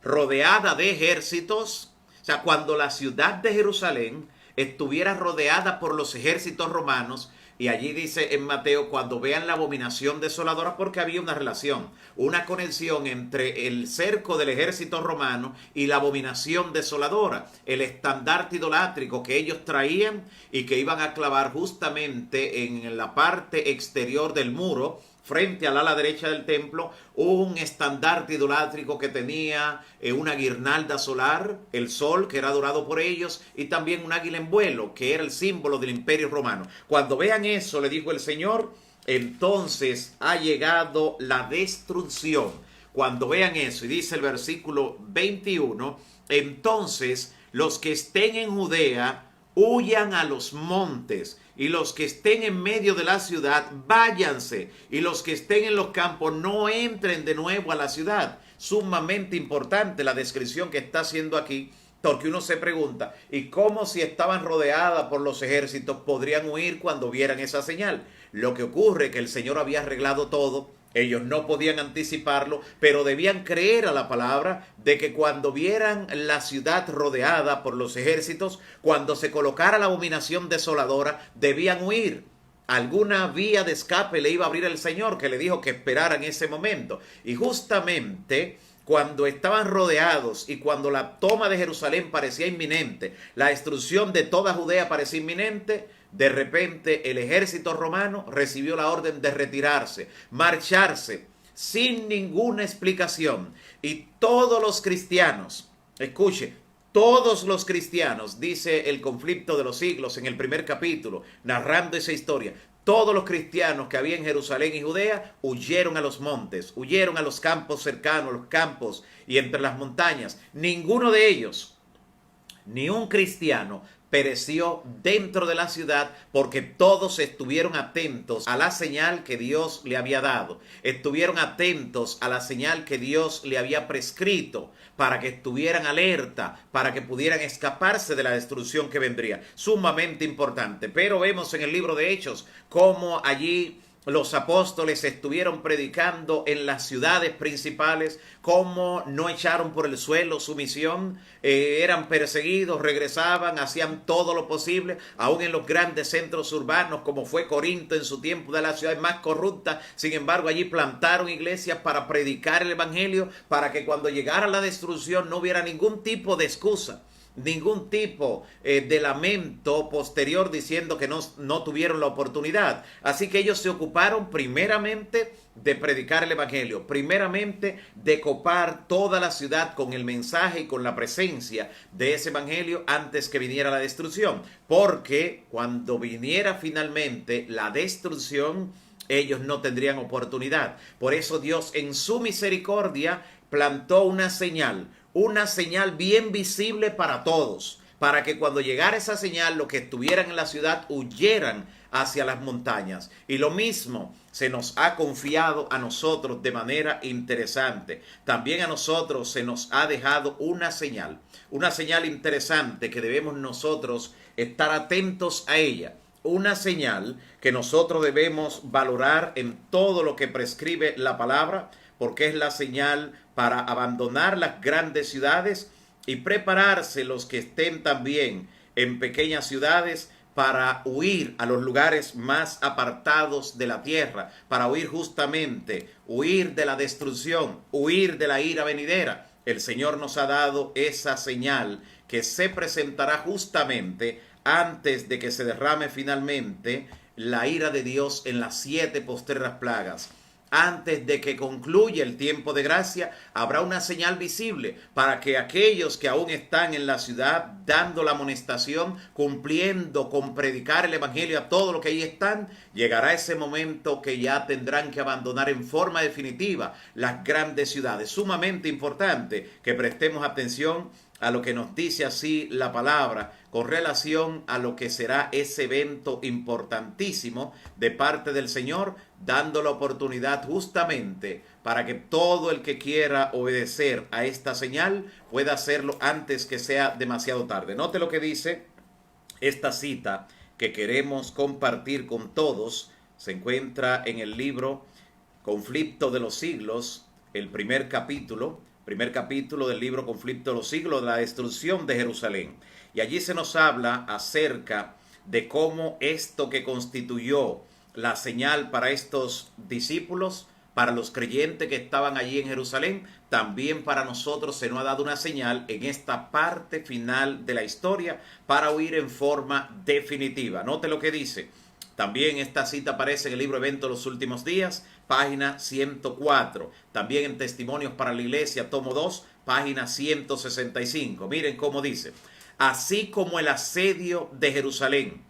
rodeada de ejércitos, o sea, cuando la ciudad de Jerusalén estuviera rodeada por los ejércitos romanos, y allí dice en Mateo, cuando vean la abominación desoladora, porque había una relación, una conexión entre el cerco del ejército romano y la abominación desoladora, el estandarte idolátrico que ellos traían y que iban a clavar justamente en la parte exterior del muro, frente al ala derecha del templo, un estandarte idolátrico que tenía una guirnalda solar, el sol que era adorado por ellos, y también un águila en vuelo, que era el símbolo del imperio romano. Cuando vean eso, le dijo el Señor, entonces ha llegado la destrucción. Cuando vean eso, y dice el versículo 21, entonces los que estén en Judea huyan a los montes, y los que estén en medio de la ciudad, váyanse, y los que estén en los campos, no entren de nuevo a la ciudad. Sumamente importante la descripción que está haciendo aquí, porque uno se pregunta, ¿y cómo si estaban rodeadas por los ejércitos podrían huir cuando vieran esa señal? Lo que ocurre es que el Señor había arreglado todo. Ellos no podían anticiparlo, pero debían creer a la palabra de que cuando vieran la ciudad rodeada por los ejércitos, cuando se colocara la abominación desoladora, debían huir. Alguna vía de escape le iba a abrir el Señor, que le dijo que esperara en ese momento. Y justamente cuando estaban rodeados y cuando la toma de Jerusalén parecía inminente, la destrucción de toda Judea parecía inminente, de repente el ejército romano recibió la orden de retirarse, marcharse, sin ninguna explicación. Y todos los cristianos, escuche, Todos los cristianos, dice el conflicto de los siglos en el primer capítulo, narrando esa historia, todos los cristianos que había en Jerusalén y Judea huyeron a los montes, huyeron a los campos cercanos, los campos y entre las montañas. Ninguno de ellos, ni un cristiano, pereció dentro de la ciudad, porque todos estuvieron atentos a la señal que Dios le había dado. Estuvieron atentos a la señal que Dios le había prescrito para que estuvieran alerta, para que pudieran escaparse de la destrucción que vendría. Sumamente importante. Pero vemos en el libro de Hechos cómo allí los apóstoles estuvieron predicando en las ciudades principales, cómo no echaron por el suelo su misión, eran perseguidos, regresaban, hacían todo lo posible, aún en los grandes centros urbanos, como fue Corinto en su tiempo, de las ciudades más corruptas. Sin embargo, allí plantaron iglesias para predicar el evangelio, para que cuando llegara la destrucción no hubiera ningún tipo de excusa, ningún tipo de lamento posterior diciendo que no tuvieron la oportunidad. Así que ellos se ocuparon primeramente de predicar el evangelio, primeramente de copar toda la ciudad con el mensaje y con la presencia de ese evangelio antes que viniera la destrucción, porque cuando viniera finalmente la destrucción, ellos no tendrían oportunidad. Por eso Dios en su misericordia plantó una señal bien visible para todos, para que cuando llegara esa señal, los que estuvieran en la ciudad huyeran hacia las montañas. Y lo mismo se nos ha confiado a nosotros de manera interesante. También a nosotros se nos ha dejado una señal interesante que debemos nosotros estar atentos a ella. Una señal que nosotros debemos valorar en todo lo que prescribe la palabra, porque es la señal para abandonar las grandes ciudades y prepararse los que estén también en pequeñas ciudades para huir a los lugares más apartados de la tierra, para huir de la destrucción, huir de la ira venidera. El Señor nos ha dado esa señal que se presentará justamente antes de que se derrame finalmente la ira de Dios en las 7 postreras plagas. Antes de que concluya el tiempo de gracia, habrá una señal visible para que aquellos que aún están en la ciudad dando la amonestación, cumpliendo con predicar el evangelio a todos los que ahí están, llegará ese momento que ya tendrán que abandonar en forma definitiva las grandes ciudades. Sumamente importante que prestemos atención a lo que nos dice así la palabra con relación a lo que será ese evento importantísimo de parte del Señor, dando la oportunidad justamente para que todo el que quiera obedecer a esta señal pueda hacerlo antes que sea demasiado tarde. Note lo que dice esta cita que queremos compartir con todos. Se encuentra en el libro Conflicto de los Siglos, el primer capítulo del libro Conflicto de los Siglos, de la destrucción de Jerusalén. Y allí se nos habla acerca de cómo esto que constituyó la señal para estos discípulos, para los creyentes que estaban allí en Jerusalén, también para nosotros se nos ha dado una señal en esta parte final de la historia para huir en forma definitiva. Note lo que dice. También esta cita aparece en el libro Eventos de los Últimos Días, página 104. También en Testimonios para la Iglesia, tomo 2, página 165. Miren cómo dice. Así como el asedio de Jerusalén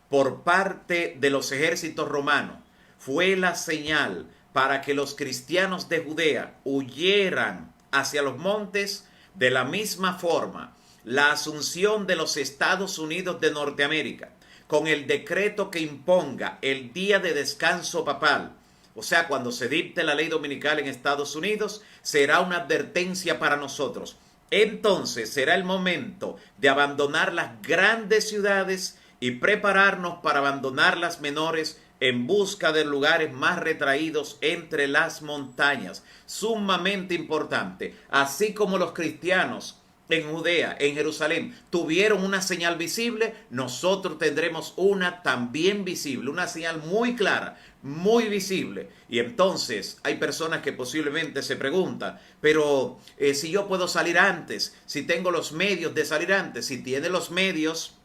por parte de los ejércitos romanos fue la señal para que los cristianos de Judea huyeran hacia los montes, de la misma forma, la asunción de los Estados Unidos de Norteamérica, con el decreto que imponga el día de descanso papal, o sea, cuando se dicte la ley dominical en Estados Unidos, será una advertencia para nosotros. Entonces será el momento de abandonar las grandes ciudades y prepararnos para abandonar las menores en busca de lugares más retraídos entre las montañas. Sumamente importante. Así como los cristianos en Judea, en Jerusalén, tuvieron una señal visible, nosotros tendremos una también visible, una señal muy clara, muy visible. Y entonces hay personas que posiblemente se preguntan, pero si yo puedo salir antes, si tengo los medios de salir antes, si tiene los medios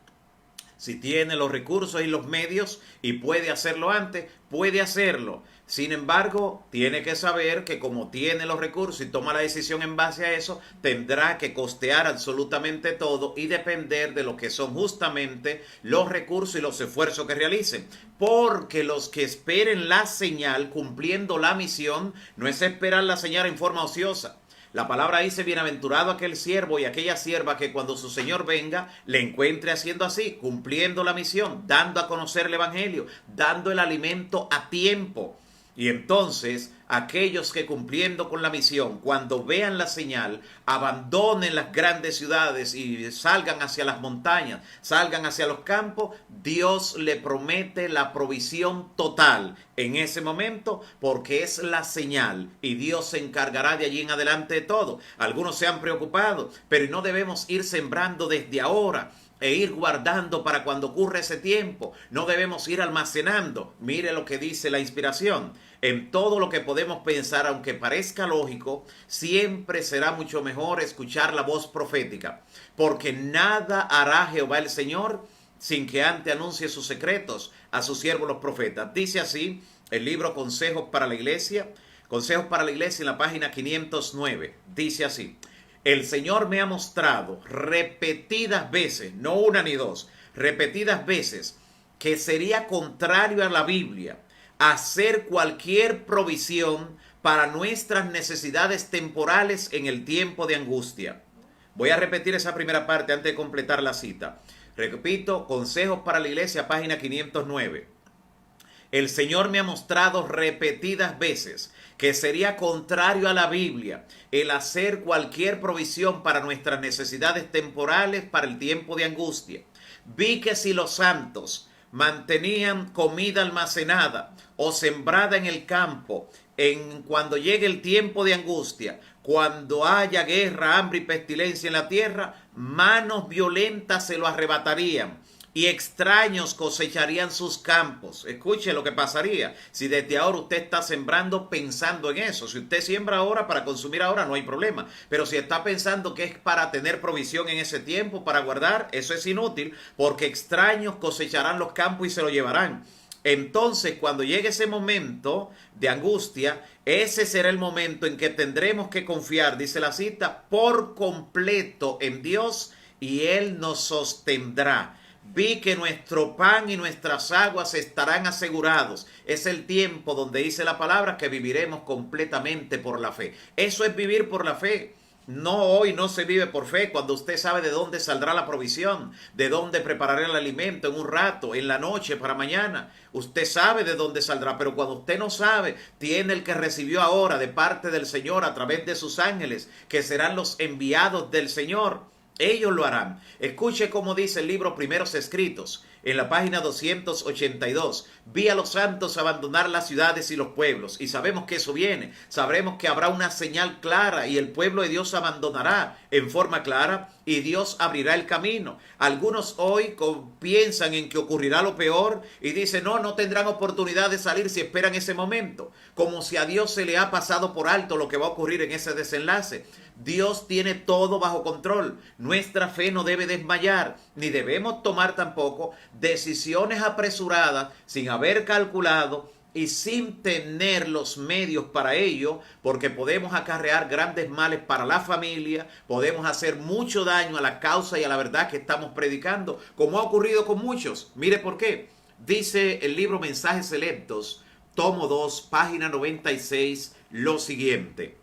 Si tiene los recursos y los medios y puede hacerlo antes, puede hacerlo. Sin embargo, tiene que saber que como tiene los recursos y toma la decisión en base a eso, tendrá que costear absolutamente todo y depender de lo que son justamente los recursos y los esfuerzos que realicen. Porque los que esperen la señal cumpliendo la misión no es esperar la señal en forma ociosa. La palabra dice, bienaventurado aquel siervo y aquella sierva que cuando su Señor venga, le encuentre haciendo así, cumpliendo la misión, dando a conocer el Evangelio, dando el alimento a tiempo. Y entonces aquellos que cumpliendo con la misión, cuando vean la señal, abandonen las grandes ciudades y salgan hacia las montañas, salgan hacia los campos, Dios le promete la provisión total en ese momento, porque es la señal y Dios se encargará de allí en adelante de todo. Algunos se han preocupado, pero no debemos ir sembrando desde ahora e ir guardando para cuando ocurra ese tiempo. No debemos ir almacenando. Mire lo que dice la inspiración. En todo lo que podemos pensar, aunque parezca lógico, siempre será mucho mejor escuchar la voz profética, porque nada hará Jehová el Señor sin que antes anuncie sus secretos a sus siervos los profetas. Dice así el libro Consejos para la Iglesia en la página 509. Dice así: el Señor me ha mostrado repetidas veces, no una ni dos, repetidas veces, que sería contrario a la Biblia hacer cualquier provisión para nuestras necesidades temporales en el tiempo de angustia. Voy a repetir esa primera parte antes de completar la cita. Repito, Consejos para la Iglesia, página 509. El Señor me ha mostrado repetidas veces que sería contrario a la Biblia el hacer cualquier provisión para nuestras necesidades temporales para el tiempo de angustia. Vi que si los santos mantenían comida almacenada o sembrada en el campo, cuando llegue el tiempo de angustia, cuando haya guerra, hambre y pestilencia en la tierra, manos violentas se lo arrebatarían y extraños cosecharían sus campos. Escuche lo que pasaría si desde ahora usted está sembrando pensando en eso. Si usted siembra ahora para consumir ahora, no hay problema. Pero si está pensando que es para tener provisión en ese tiempo, para guardar, eso es inútil, porque extraños cosecharán los campos y se lo llevarán. Entonces, cuando llegue ese momento de angustia, ese será el momento en que tendremos que confiar, dice la cita, por completo en Dios, y Él nos sostendrá. Vi que nuestro pan y nuestras aguas estarán asegurados. Es el tiempo donde dice la palabra que viviremos completamente por la fe. Eso es vivir por la fe. No, hoy no se vive por fe cuando usted sabe de dónde saldrá la provisión, de dónde prepararé el alimento en un rato, en la noche, para mañana. Usted sabe de dónde saldrá, pero cuando usted no sabe, tiene el que recibió ahora de parte del Señor a través de sus ángeles, que serán los enviados del Señor. Ellos lo harán. Escuche cómo dice el libro Primeros Escritos, en la página 282. Vi a los santos abandonar las ciudades y los pueblos. Y sabemos que eso viene. Sabremos que habrá una señal clara y el pueblo de Dios abandonará en forma clara y Dios abrirá el camino. Algunos hoy piensan en que ocurrirá lo peor y dicen, no tendrán oportunidad de salir si esperan ese momento. Como si a Dios se le ha pasado por alto lo que va a ocurrir en ese desenlace. Dios tiene todo bajo control. Nuestra fe no debe desmayar, ni debemos tomar tampoco decisiones apresuradas sin haber calculado y sin tener los medios para ello, porque podemos acarrear grandes males para la familia, podemos hacer mucho daño a la causa y a la verdad que estamos predicando, como ha ocurrido con muchos. Mire por qué. Dice el libro Mensajes Selectos, tomo 2, página 96, lo siguiente.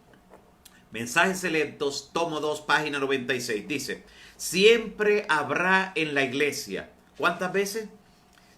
Mensajes Selectos, tomo 2, página 96. Dice, siempre habrá en la iglesia. ¿Cuántas veces?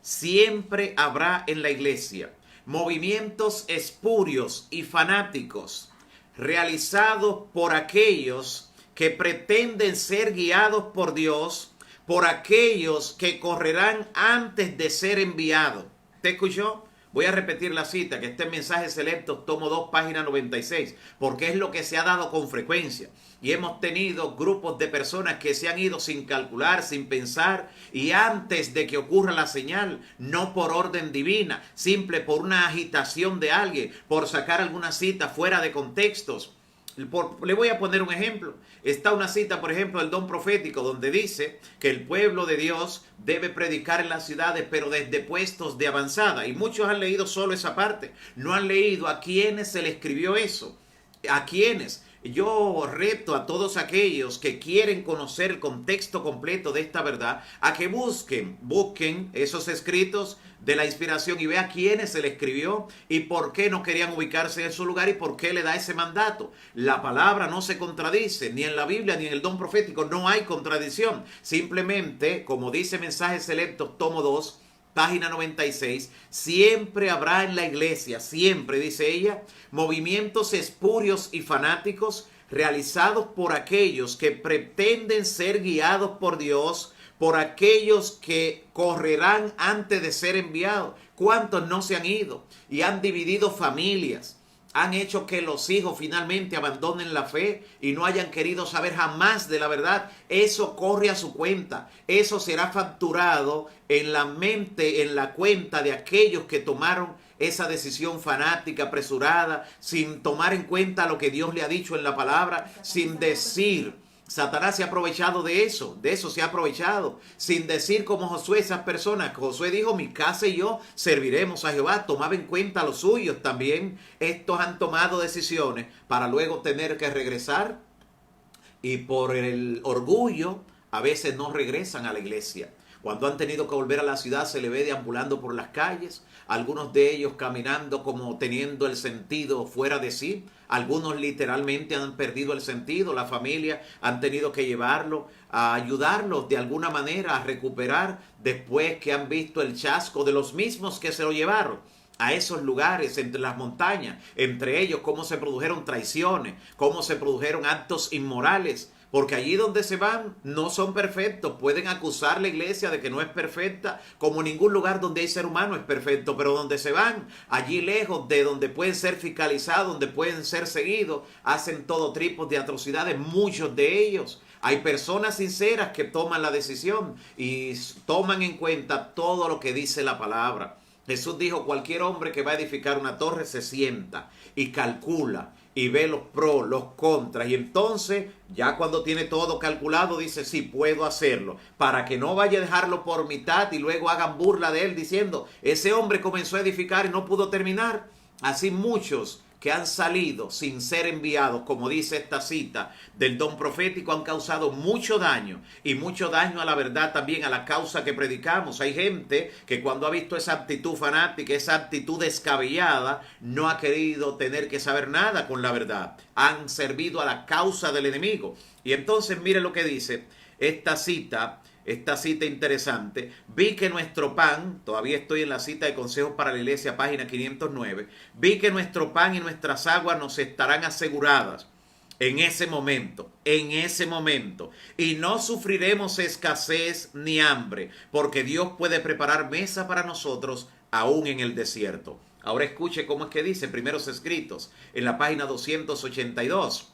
Siempre habrá en la iglesia movimientos espurios y fanáticos realizados por aquellos que pretenden ser guiados por Dios, por aquellos que correrán antes de ser enviados. ¿Te escuchó? Voy a repetir la cita, que está en Mensajes Selectos, tomo 2, página 96, porque es lo que se ha dado con frecuencia. Y hemos tenido grupos de personas que se han ido sin calcular, sin pensar, y antes de que ocurra la señal, no por orden divina, simple por una agitación de alguien, por sacar alguna cita fuera de contextos, Le voy a poner un ejemplo. Está una cita, por ejemplo, del don profético, donde dice que el pueblo de Dios debe predicar en las ciudades, pero desde puestos de avanzada. Y muchos han leído solo esa parte. No han leído a quiénes se le escribió eso. ¿A quiénes? Yo reto a todos aquellos que quieren conocer el contexto completo de esta verdad, a que busquen esos escritos de la inspiración y vea quiénes se le escribió y por qué no querían ubicarse en su lugar y por qué le da ese mandato. La palabra no se contradice, ni en la Biblia ni en el don profético, no hay contradicción. Simplemente, como dice Mensajes Selectos, tomo 2, página 96, siempre habrá en la iglesia, siempre, dice ella, movimientos espurios y fanáticos realizados por aquellos que pretenden ser guiados por Dios, por aquellos que correrán antes de ser enviados. ¿Cuántos no se han ido y han dividido familias? Han hecho que los hijos finalmente abandonen la fe y no hayan querido saber jamás de la verdad. Eso corre a su cuenta. Eso será facturado en la mente, en la cuenta de aquellos que tomaron esa decisión fanática, apresurada, sin tomar en cuenta lo que Dios le ha dicho en la palabra, sin decir. Satanás se ha aprovechado de eso se ha aprovechado, sin decir como Josué, esas personas. Josué dijo, mi casa y yo serviremos a Jehová, tomaba en cuenta a los suyos también. Estos han tomado decisiones para luego tener que regresar y por el orgullo a veces no regresan a la iglesia. Cuando han tenido que volver a la ciudad se le ve deambulando por las calles, algunos de ellos caminando como teniendo el sentido fuera de sí, algunos literalmente han perdido el sentido, la familia han tenido que llevarlo a ayudarlos de alguna manera a recuperar después que han visto el chasco de los mismos que se lo llevaron a esos lugares entre las montañas, entre ellos cómo se produjeron traiciones, cómo se produjeron actos inmorales. Porque allí donde se van no son perfectos. Pueden acusar la iglesia de que no es perfecta, como ningún lugar donde hay ser humano es perfecto. Pero donde se van, allí lejos de donde pueden ser fiscalizados, donde pueden ser seguidos, hacen todo tipo de atrocidades, muchos de ellos. Hay personas sinceras que toman la decisión y toman en cuenta todo lo que dice la palabra. Jesús dijo, cualquier hombre que va a edificar una torre se sienta y calcula y ve los pros, los contras, y entonces ya cuando tiene todo calculado dice, sí, puedo hacerlo, para que no vaya a dejarlo por mitad y luego hagan burla de él diciendo, ese hombre comenzó a edificar y no pudo terminar. Así muchos que han salido sin ser enviados, como dice esta cita del don profético, han causado mucho daño y mucho daño a la verdad también, a la causa que predicamos. Hay gente que cuando ha visto esa actitud fanática, esa actitud descabellada, no ha querido tener que saber nada con la verdad. Han servido a la causa del enemigo. Y entonces mire lo que dice esta cita interesante. Vi que nuestro pan, todavía estoy en la cita de Consejos para la Iglesia, página 509, vi que nuestro pan y nuestras aguas nos estarán aseguradas en ese momento, y no sufriremos escasez ni hambre, porque Dios puede preparar mesa para nosotros aún en el desierto. Ahora escuche cómo es que dice Primeros Escritos, en la página 282.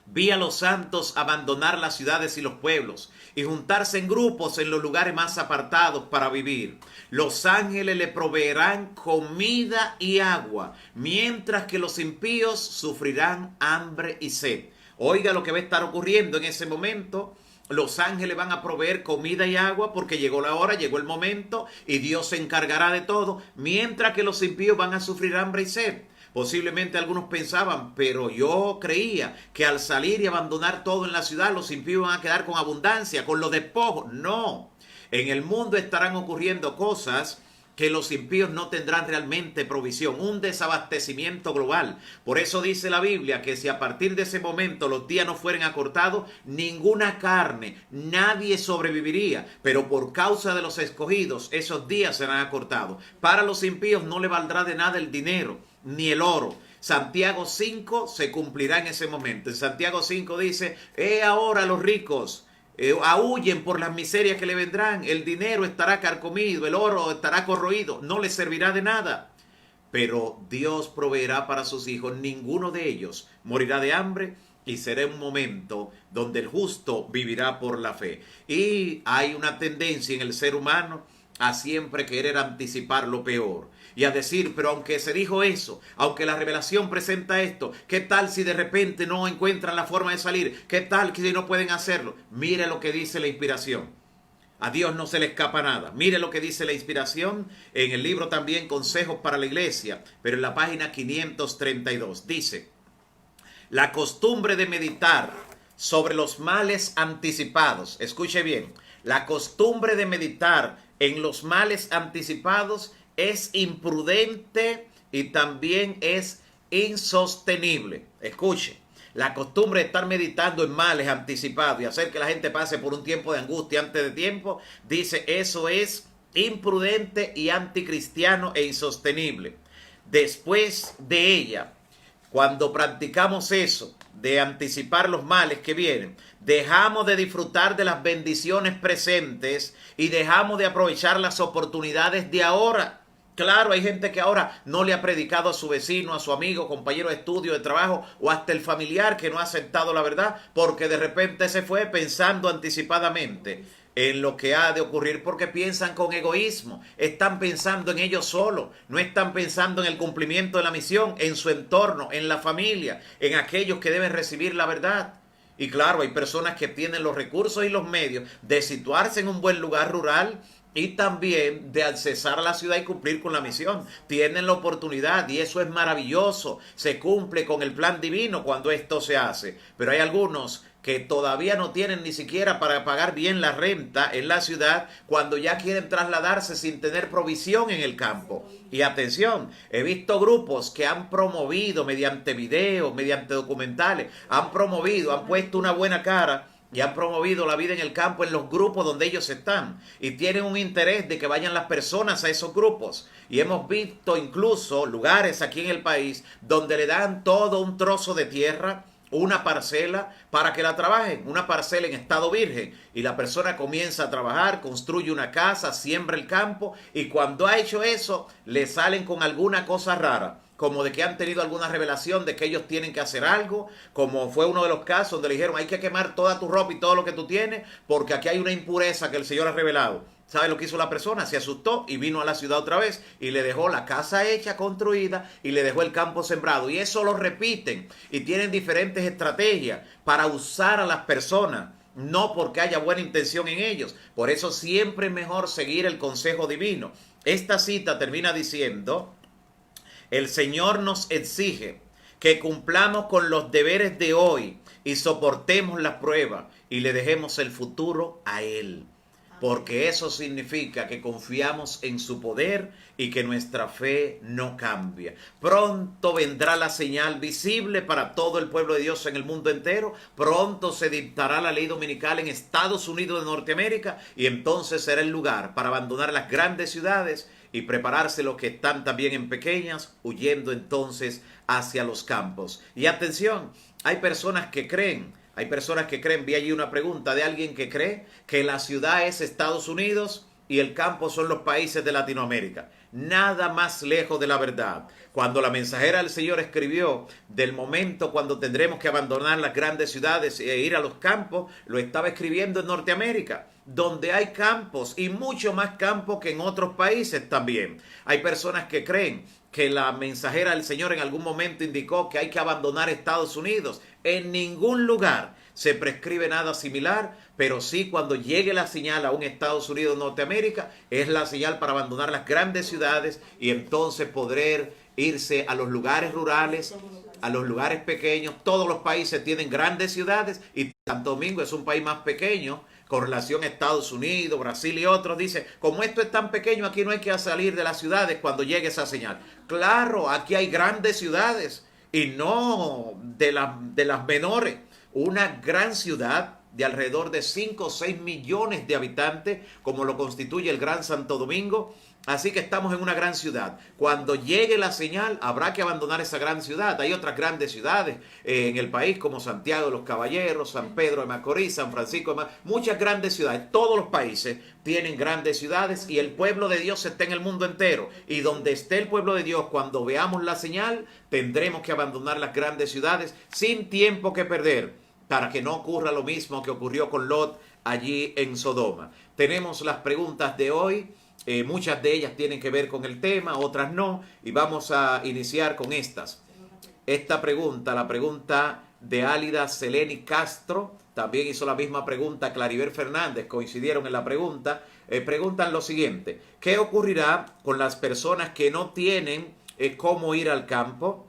Vi a los santos abandonar las ciudades y los pueblos y juntarse en grupos en los lugares más apartados para vivir. Los ángeles le proveerán comida y agua, mientras que los impíos sufrirán hambre y sed. Oiga lo que va a estar ocurriendo en ese momento. Los ángeles van a proveer comida y agua porque llegó la hora, llegó el momento y Dios se encargará de todo, mientras que los impíos van a sufrir hambre y sed. Posiblemente algunos pensaban, pero yo creía que al salir y abandonar todo en la ciudad, los impíos van a quedar con abundancia, con los despojos. No, en el mundo estarán ocurriendo cosas que los impíos no tendrán realmente provisión, un desabastecimiento global. Por eso dice la Biblia que si a partir de ese momento los días no fueren acortados, ninguna carne, nadie sobreviviría. Pero por causa de los escogidos, esos días serán acortados. Para los impíos no le valdrá de nada el dinero ni el oro. Santiago 5 se cumplirá en ese momento. En Santiago 5 dice, ahora los ricos aúllen por las miserias que le vendrán, el dinero estará carcomido, el oro estará corroído, no les servirá de nada. Pero Dios proveerá para sus hijos, ninguno de ellos morirá de hambre y será un momento donde el justo vivirá por la fe. Y hay una tendencia en el ser humano a siempre querer anticipar lo peor. y a decir, pero aunque se dijo eso, aunque la revelación presenta esto, ¿qué tal si de repente no encuentran la forma de salir? ¿Qué tal si no pueden hacerlo? Mire lo que dice la inspiración. A Dios no se le escapa nada. Mire lo que dice la inspiración en el libro también Consejos para la Iglesia, pero en la página 532. Dice, la costumbre de meditar sobre los males anticipados. Escuche bien, la costumbre de meditar en los males anticipados es imprudente y también es insostenible. Escuche. La costumbre de estar meditando en males anticipados y hacer que la gente pase por un tiempo de angustia antes de tiempo, dice, eso es imprudente y anticristiano e insostenible. Después de ella, cuando practicamos eso, de anticipar los males que vienen, dejamos de disfrutar de las bendiciones presentes y dejamos de aprovechar las oportunidades de ahora. Claro, hay gente que ahora no le ha predicado a su vecino, a su amigo, compañero de estudio, de trabajo o hasta el familiar que no ha aceptado la verdad porque de repente se fue pensando anticipadamente en lo que ha de ocurrir porque piensan con egoísmo, están pensando en ellos solos, no están pensando en el cumplimiento de la misión, en su entorno, en la familia, en aquellos que deben recibir la verdad. Y claro, hay personas que tienen los recursos y los medios de situarse en un buen lugar rural y también de accesar a la ciudad y cumplir con la misión. Tienen la oportunidad y eso es maravilloso. Se cumple con el plan divino cuando esto se hace. Pero hay algunos que todavía no tienen ni siquiera para pagar bien la renta en la ciudad cuando ya quieren trasladarse sin tener provisión en el campo. Y atención, he visto grupos que han promovido mediante videos, mediante documentales, han promovido, han puesto una buena cara y han promovido la vida en el campo en los grupos donde ellos están y tienen un interés de que vayan las personas a esos grupos. Y hemos visto incluso lugares aquí en el país donde le dan todo un trozo de tierra, una parcela para que la trabajen, una parcela en estado virgen, y la persona comienza a trabajar, construye una casa, siembra el campo y cuando ha hecho eso le salen con alguna cosa rara, como de que han tenido alguna revelación de que ellos tienen que hacer algo, como fue uno de los casos donde le dijeron hay que quemar toda tu ropa y todo lo que tú tienes porque aquí hay una impureza que el Señor ha revelado. ¿Sabe lo que hizo la persona? Se asustó y vino a la ciudad otra vez y le dejó la casa hecha, construida y le dejó el campo sembrado. Y eso lo repiten y tienen diferentes estrategias para usar a las personas, no porque haya buena intención en ellos. Por eso siempre es mejor seguir el consejo divino. Esta cita termina diciendo, el Señor nos exige que cumplamos con los deberes de hoy y soportemos las pruebas y le dejemos el futuro a Él. Porque eso significa que confiamos en su poder y que nuestra fe no cambia. Pronto vendrá la señal visible para todo el pueblo de Dios en el mundo entero. Pronto se dictará la ley dominical en Estados Unidos de Norteamérica y entonces será el lugar para abandonar las grandes ciudades y prepararse los que están también en pequeñas, huyendo entonces hacia los campos. Y atención, hay personas que creen, vi allí una pregunta de alguien que cree que la ciudad es Estados Unidos y el campo son los países de Latinoamérica. Nada más lejos de la verdad. Cuando la mensajera del Señor escribió del momento cuando tendremos que abandonar las grandes ciudades e ir a los campos, lo estaba escribiendo en Norteamérica, donde hay campos y mucho más campos que en otros países también. Hay personas que creen que la mensajera del Señor en algún momento indicó que hay que abandonar Estados Unidos. En ningún lugar se prescribe nada similar, pero sí cuando llegue la señal a un Estados Unidos Norteamérica, es la señal para abandonar las grandes ciudades y entonces poder irse a los lugares rurales, a los lugares pequeños. Todos los países tienen grandes ciudades y Santo Domingo es un país más pequeño con relación a Estados Unidos, Brasil y otros. Dice, como esto es tan pequeño, aquí no hay que salir de las ciudades cuando llegue esa señal. Claro, aquí hay grandes ciudades y no de las menores. Una gran ciudad de alrededor de 5 o 6 millones de habitantes, como lo constituye el Gran Santo Domingo. Así que estamos en una gran ciudad. Cuando llegue la señal, habrá que abandonar esa gran ciudad. Hay otras grandes ciudades en el país, como Santiago de los Caballeros, San Pedro de Macorís, San Francisco de Macorís, muchas grandes ciudades. Todos los países tienen grandes ciudades y el pueblo de Dios está en el mundo entero. Y donde esté el pueblo de Dios, cuando veamos la señal, tendremos que abandonar las grandes ciudades sin tiempo que perder, para que no ocurra lo mismo que ocurrió con Lot allí en Sodoma. Tenemos las preguntas de hoy. Muchas de ellas tienen que ver con el tema, otras no, y vamos a iniciar con estas. Esta pregunta, la pregunta de Álida Seleni Castro, también hizo la misma pregunta Claribel Fernández, coincidieron en la pregunta. Preguntan lo siguiente: ¿qué ocurrirá con las personas que no tienen cómo ir al campo?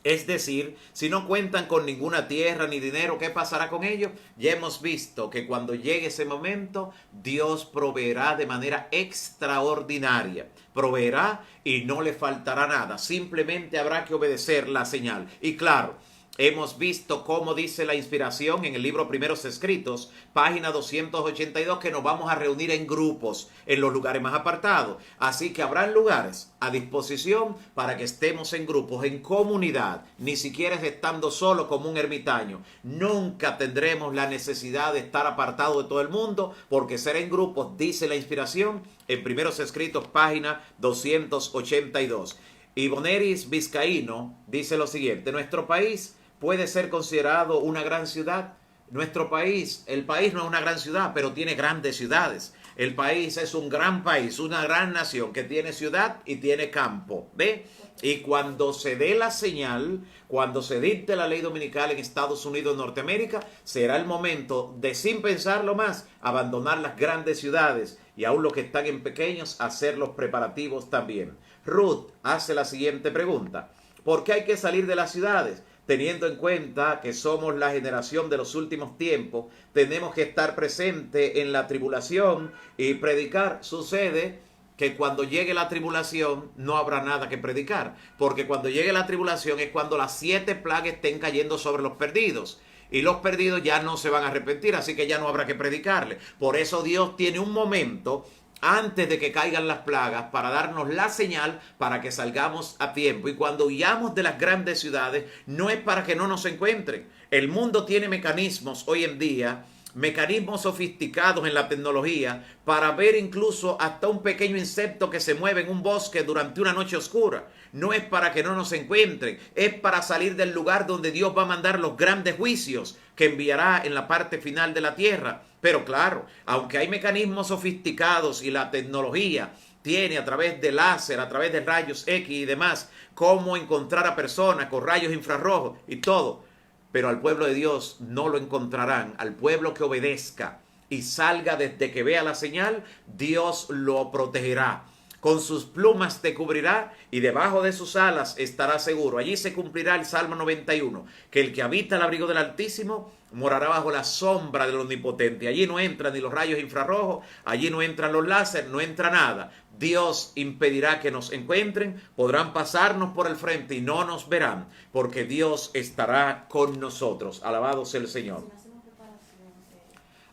Es decir, si no cuentan con ninguna tierra ni dinero, ¿qué pasará con ellos? Ya hemos visto que cuando llegue ese momento, Dios proveerá de manera extraordinaria. Proveerá y no le faltará nada. Simplemente habrá que obedecer la señal. Y claro, hemos visto cómo dice la inspiración en el libro Primeros Escritos, página 282, que nos vamos a reunir en grupos en los lugares más apartados. Así que habrán lugares a disposición para que estemos en grupos, en comunidad, ni siquiera estando solo como un ermitaño. Nunca tendremos la necesidad de estar apartado de todo el mundo, porque ser en grupos, dice la inspiración, en Primeros Escritos, página 282. Y Boneris Vizcaíno dice lo siguiente: nuestro país puede ser considerado una gran ciudad. Nuestro país, el país no es una gran ciudad, pero tiene grandes ciudades. El país es un gran país, una gran nación que tiene ciudad y tiene campo. ¿Ve? Y cuando se dé la señal, cuando se dicte la ley dominical en Estados Unidos, Norteamérica, será el momento de, sin pensarlo más, abandonar las grandes ciudades y aún los que están en pequeños, hacer los preparativos también. Ruth hace la siguiente pregunta: ¿por qué hay que salir de las ciudades? Teniendo en cuenta que somos la generación de los últimos tiempos, tenemos que estar presente en la tribulación y predicar. Sucede que cuando llegue la tribulación no habrá nada que predicar, porque cuando llegue la tribulación es cuando las 7 plagas estén cayendo sobre los perdidos. Y los perdidos ya no se van a arrepentir, así que ya no habrá que predicarle. Por eso Dios tiene un momento antes de que caigan las plagas para darnos la señal para que salgamos a tiempo. Y cuando huyamos de las grandes ciudades, no es para que no nos encuentren. El mundo tiene mecanismos hoy en día, mecanismos sofisticados en la tecnología, para ver incluso hasta un pequeño insecto que se mueve en un bosque durante una noche oscura. No es para que no nos encuentren, es para salir del lugar donde Dios va a mandar los grandes juicios que enviará en la parte final de la tierra. Pero claro, aunque hay mecanismos sofisticados y la tecnología tiene a través de láser, a través de rayos X y demás, cómo encontrar a personas con rayos infrarrojos y todo, pero al pueblo de Dios no lo encontrarán. Al pueblo que obedezca y salga desde que vea la señal, Dios lo protegerá. Con sus plumas te cubrirá y debajo de sus alas estará seguro. Allí se cumplirá el Salmo 91, que el que habita el abrigo del Altísimo morará bajo la sombra del Omnipotente. Allí no entran ni los rayos infrarrojos, allí no entran los láser, no entra nada. Dios impedirá que nos encuentren, podrán pasarnos por el frente y no nos verán, porque Dios estará con nosotros. Alabado sea el Señor.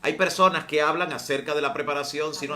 Hay personas que hablan acerca de la preparación. Si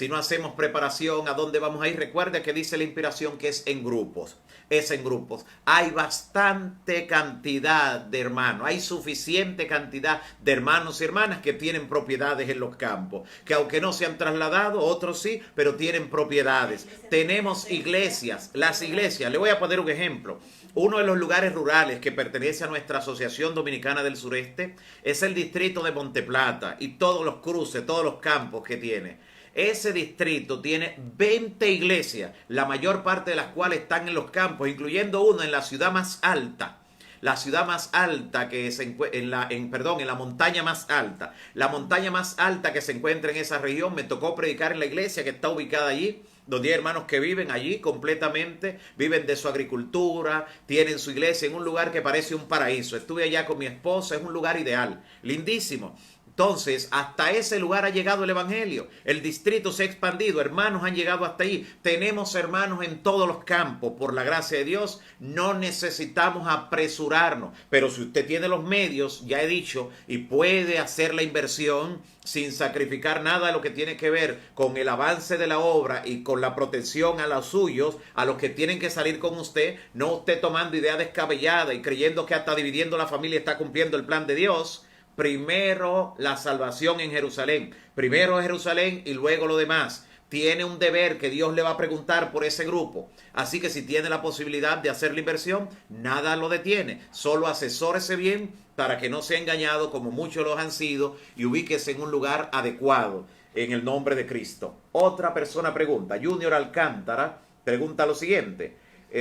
no hacemos preparación, ¿a dónde vamos a ir? Recuerde que dice la inspiración que es en grupos. Es en grupos. Hay bastante cantidad de hermanos. Hay suficiente cantidad de hermanos y hermanas que tienen propiedades en los campos. Que aunque no se han trasladado, otros sí, pero tienen propiedades. Tenemos iglesias. Las iglesias, le voy a poner un ejemplo. Uno de los lugares rurales que pertenece a nuestra Asociación Dominicana del Sureste es el distrito de Monteplata y todos los cruces, todos los campos que tiene. Ese distrito tiene 20 iglesias, la mayor parte de las cuales están en los campos, incluyendo una en la ciudad más alta. La ciudad más alta que se encuentra en la montaña más alta. La montaña más alta que se encuentra en esa región. Me tocó predicar en la iglesia que está ubicada allí, donde hay hermanos que viven allí completamente, viven de su agricultura, tienen su iglesia en un lugar que parece un paraíso. Estuve allá con mi esposa, es un lugar ideal, lindísimo. Entonces, hasta ese lugar ha llegado el evangelio. El distrito se ha expandido, hermanos han llegado hasta ahí. Tenemos hermanos en todos los campos, por la gracia de Dios. No necesitamos apresurarnos, pero si usted tiene los medios, ya he dicho, y puede hacer la inversión sin sacrificar nada de lo que tiene que ver con el avance de la obra y con la protección a los suyos, a los que tienen que salir con usted, no usted tomando idea descabellada y creyendo que hasta dividiendo la familia está cumpliendo el plan de Dios. Primero la salvación en Jerusalén, primero Jerusalén y luego lo demás. Tiene un deber que Dios le va a preguntar por ese grupo. Así que si tiene la posibilidad de hacer la inversión, nada lo detiene. Solo asesórese bien para que no sea engañado como muchos los han sido y ubíquese en un lugar adecuado. en el nombre de Cristo. Otra persona pregunta, Junior Alcántara pregunta lo siguiente,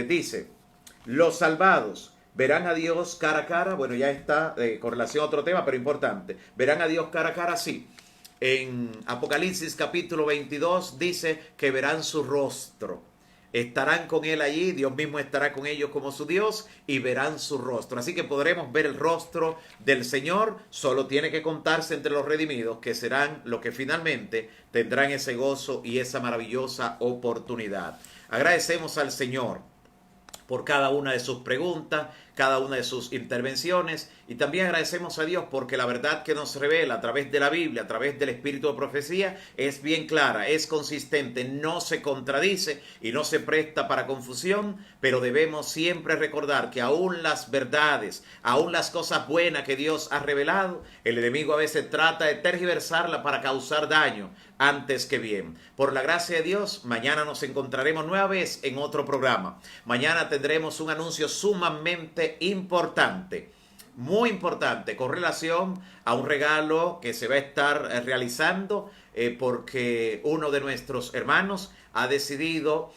dice, los salvados verán a Dios cara a cara. Bueno, ya está con relación a otro tema, pero importante. ¿Verán a Dios cara a cara? Sí. En Apocalipsis capítulo 22 dice que verán su rostro. Estarán con Él allí, Dios mismo estará con ellos como su Dios y verán su rostro. Así que podremos ver el rostro del Señor. Solo tiene que contarse entre los redimidos, que serán los que finalmente tendrán ese gozo y esa maravillosa oportunidad. Agradecemos al Señor por cada una de sus preguntas, cada una de sus intervenciones, y también agradecemos a Dios porque la verdad que nos revela a través de la Biblia, a través del Espíritu de profecía, es bien clara, es consistente, no se contradice y no se presta para confusión, pero debemos siempre recordar que aún las verdades, aún las cosas buenas que Dios ha revelado, el enemigo a veces trata de tergiversarla para causar daño antes que bien. Por la gracia de Dios, mañana nos encontraremos nueva vez en otro programa. Mañana tendremos un anuncio sumamente importante, muy importante, con relación a un regalo que se va a estar realizando porque uno de nuestros hermanos ha decidido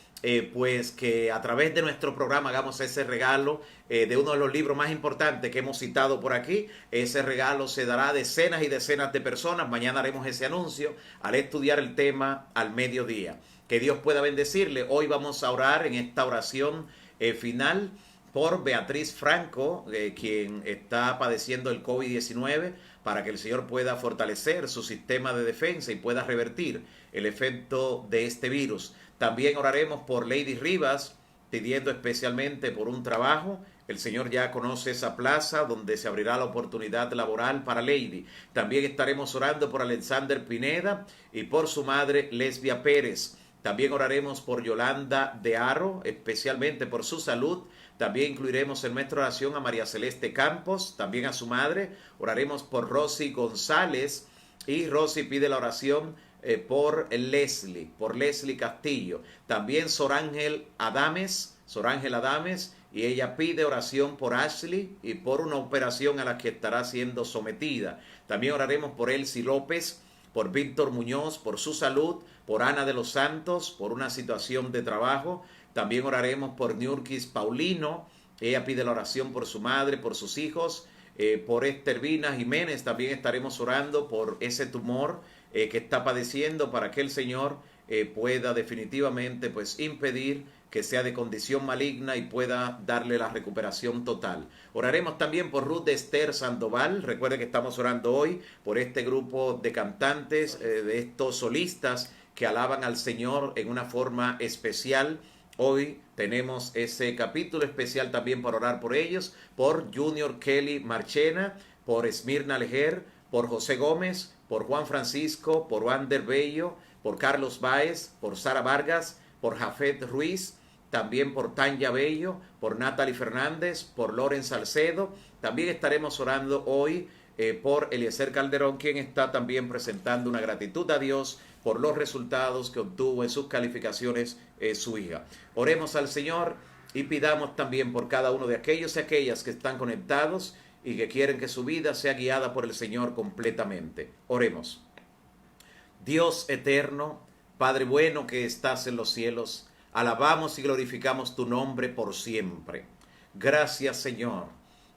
pues que a través de nuestro programa hagamos ese regalo de uno de los libros más importantes que hemos citado por aquí. Ese regalo se dará a decenas y decenas de personas. Mañana haremos ese anuncio al estudiar el tema al mediodía. Que Dios pueda bendecirle. Hoy vamos a orar en esta oración final por Beatriz Franco, quien está padeciendo el COVID-19, para que el Señor pueda fortalecer su sistema de defensa y pueda revertir el efecto de este virus. También oraremos por Lady Rivas, pidiendo especialmente por un trabajo. El Señor ya conoce esa plaza donde se abrirá la oportunidad laboral para Lady. También estaremos orando por Alexander Pineda y por su madre Lesbia Pérez. También oraremos por Yolanda de Haro, especialmente por su salud. También incluiremos en nuestra oración a María Celeste Campos, también a su madre. Oraremos por Rosy González, y Rosy pide la oración por Leslie Castillo. También Sorángel Adames, y ella pide oración por Ashley y por una operación a la que estará siendo sometida. También oraremos por Elsie López, por Víctor Muñoz, por su salud, por Ana de los Santos, por una situación de trabajo. También oraremos por Niurkis Paulino, ella pide la oración por su madre, por sus hijos. Por Estervina Jiménez también estaremos orando por ese tumor que está padeciendo, para que el Señor pueda definitivamente pues impedir que sea de condición maligna y pueda darle la recuperación total. Oraremos también por Ruth Esther Sandoval. Recuerde que estamos orando hoy por este grupo de cantantes, de estos solistas que alaban al Señor en una forma especial. Hoy tenemos ese capítulo especial también para orar por ellos, por Junior Kelly Marchena, por Esmirna Lejer, por José Gómez, por Juan Francisco, por Wander Bello, por Carlos Báez, por Sara Vargas, por Jafet Ruiz, también por Tanya Bello, por Natalie Fernández, por Loren Salcedo. También estaremos orando hoy por Eliezer Calderón, quien está también presentando una gratitud a Dios por los resultados que obtuvo en sus calificaciones su hija. Oremos al Señor y pidamos también por cada uno de aquellos y aquellas que están conectados y que quieren que su vida sea guiada por el Señor completamente. Oremos. Dios eterno, Padre bueno que estás en los cielos, alabamos y glorificamos tu nombre por siempre. Gracias, Señor,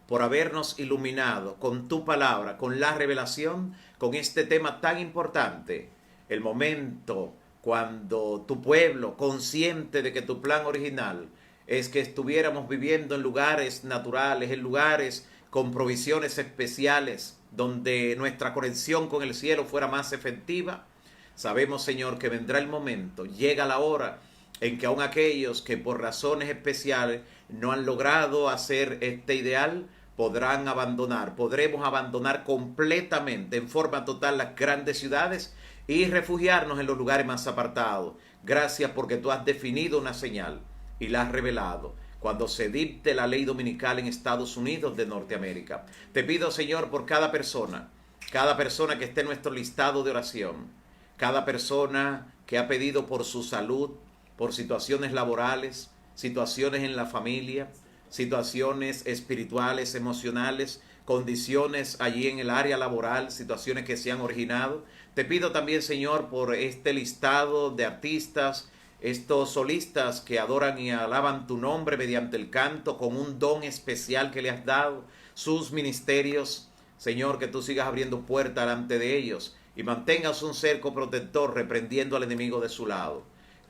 por habernos iluminado con tu palabra, con la revelación, con este tema tan importante. El momento cuando tu pueblo, consciente de que tu plan original es que estuviéramos viviendo en lugares naturales, en lugares con provisiones especiales, donde nuestra conexión con el cielo fuera más efectiva, sabemos, Señor, que vendrá el momento, llega la hora en que aun aquellos que por razones especiales no han logrado hacer este ideal, podrán abandonar, podremos abandonar completamente, en forma total, las grandes ciudades y refugiarnos en los lugares más apartados. Gracias porque tú has definido una señal y la has revelado cuando se dicte la ley dominical en Estados Unidos de Norteamérica. Te pido, Señor, por cada persona que esté en nuestro listado de oración, cada persona que ha pedido por su salud, por situaciones laborales, situaciones en la familia, situaciones espirituales, emocionales, condiciones allí en el área laboral, situaciones que se han originado. Te pido también, Señor, por este listado de artistas, estos solistas que adoran y alaban tu nombre mediante el canto con un don especial que le has dado, sus ministerios. Señor, que tú sigas abriendo puertas delante de ellos y mantengas un cerco protector reprendiendo al enemigo de su lado.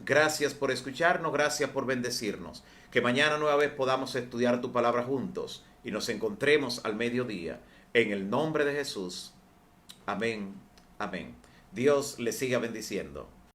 Gracias por escucharnos, gracias por bendecirnos. Que mañana nueva vez podamos estudiar tu palabra juntos y nos encontremos al mediodía. En el nombre de Jesús. Amén. Amén. Dios le siga bendiciendo.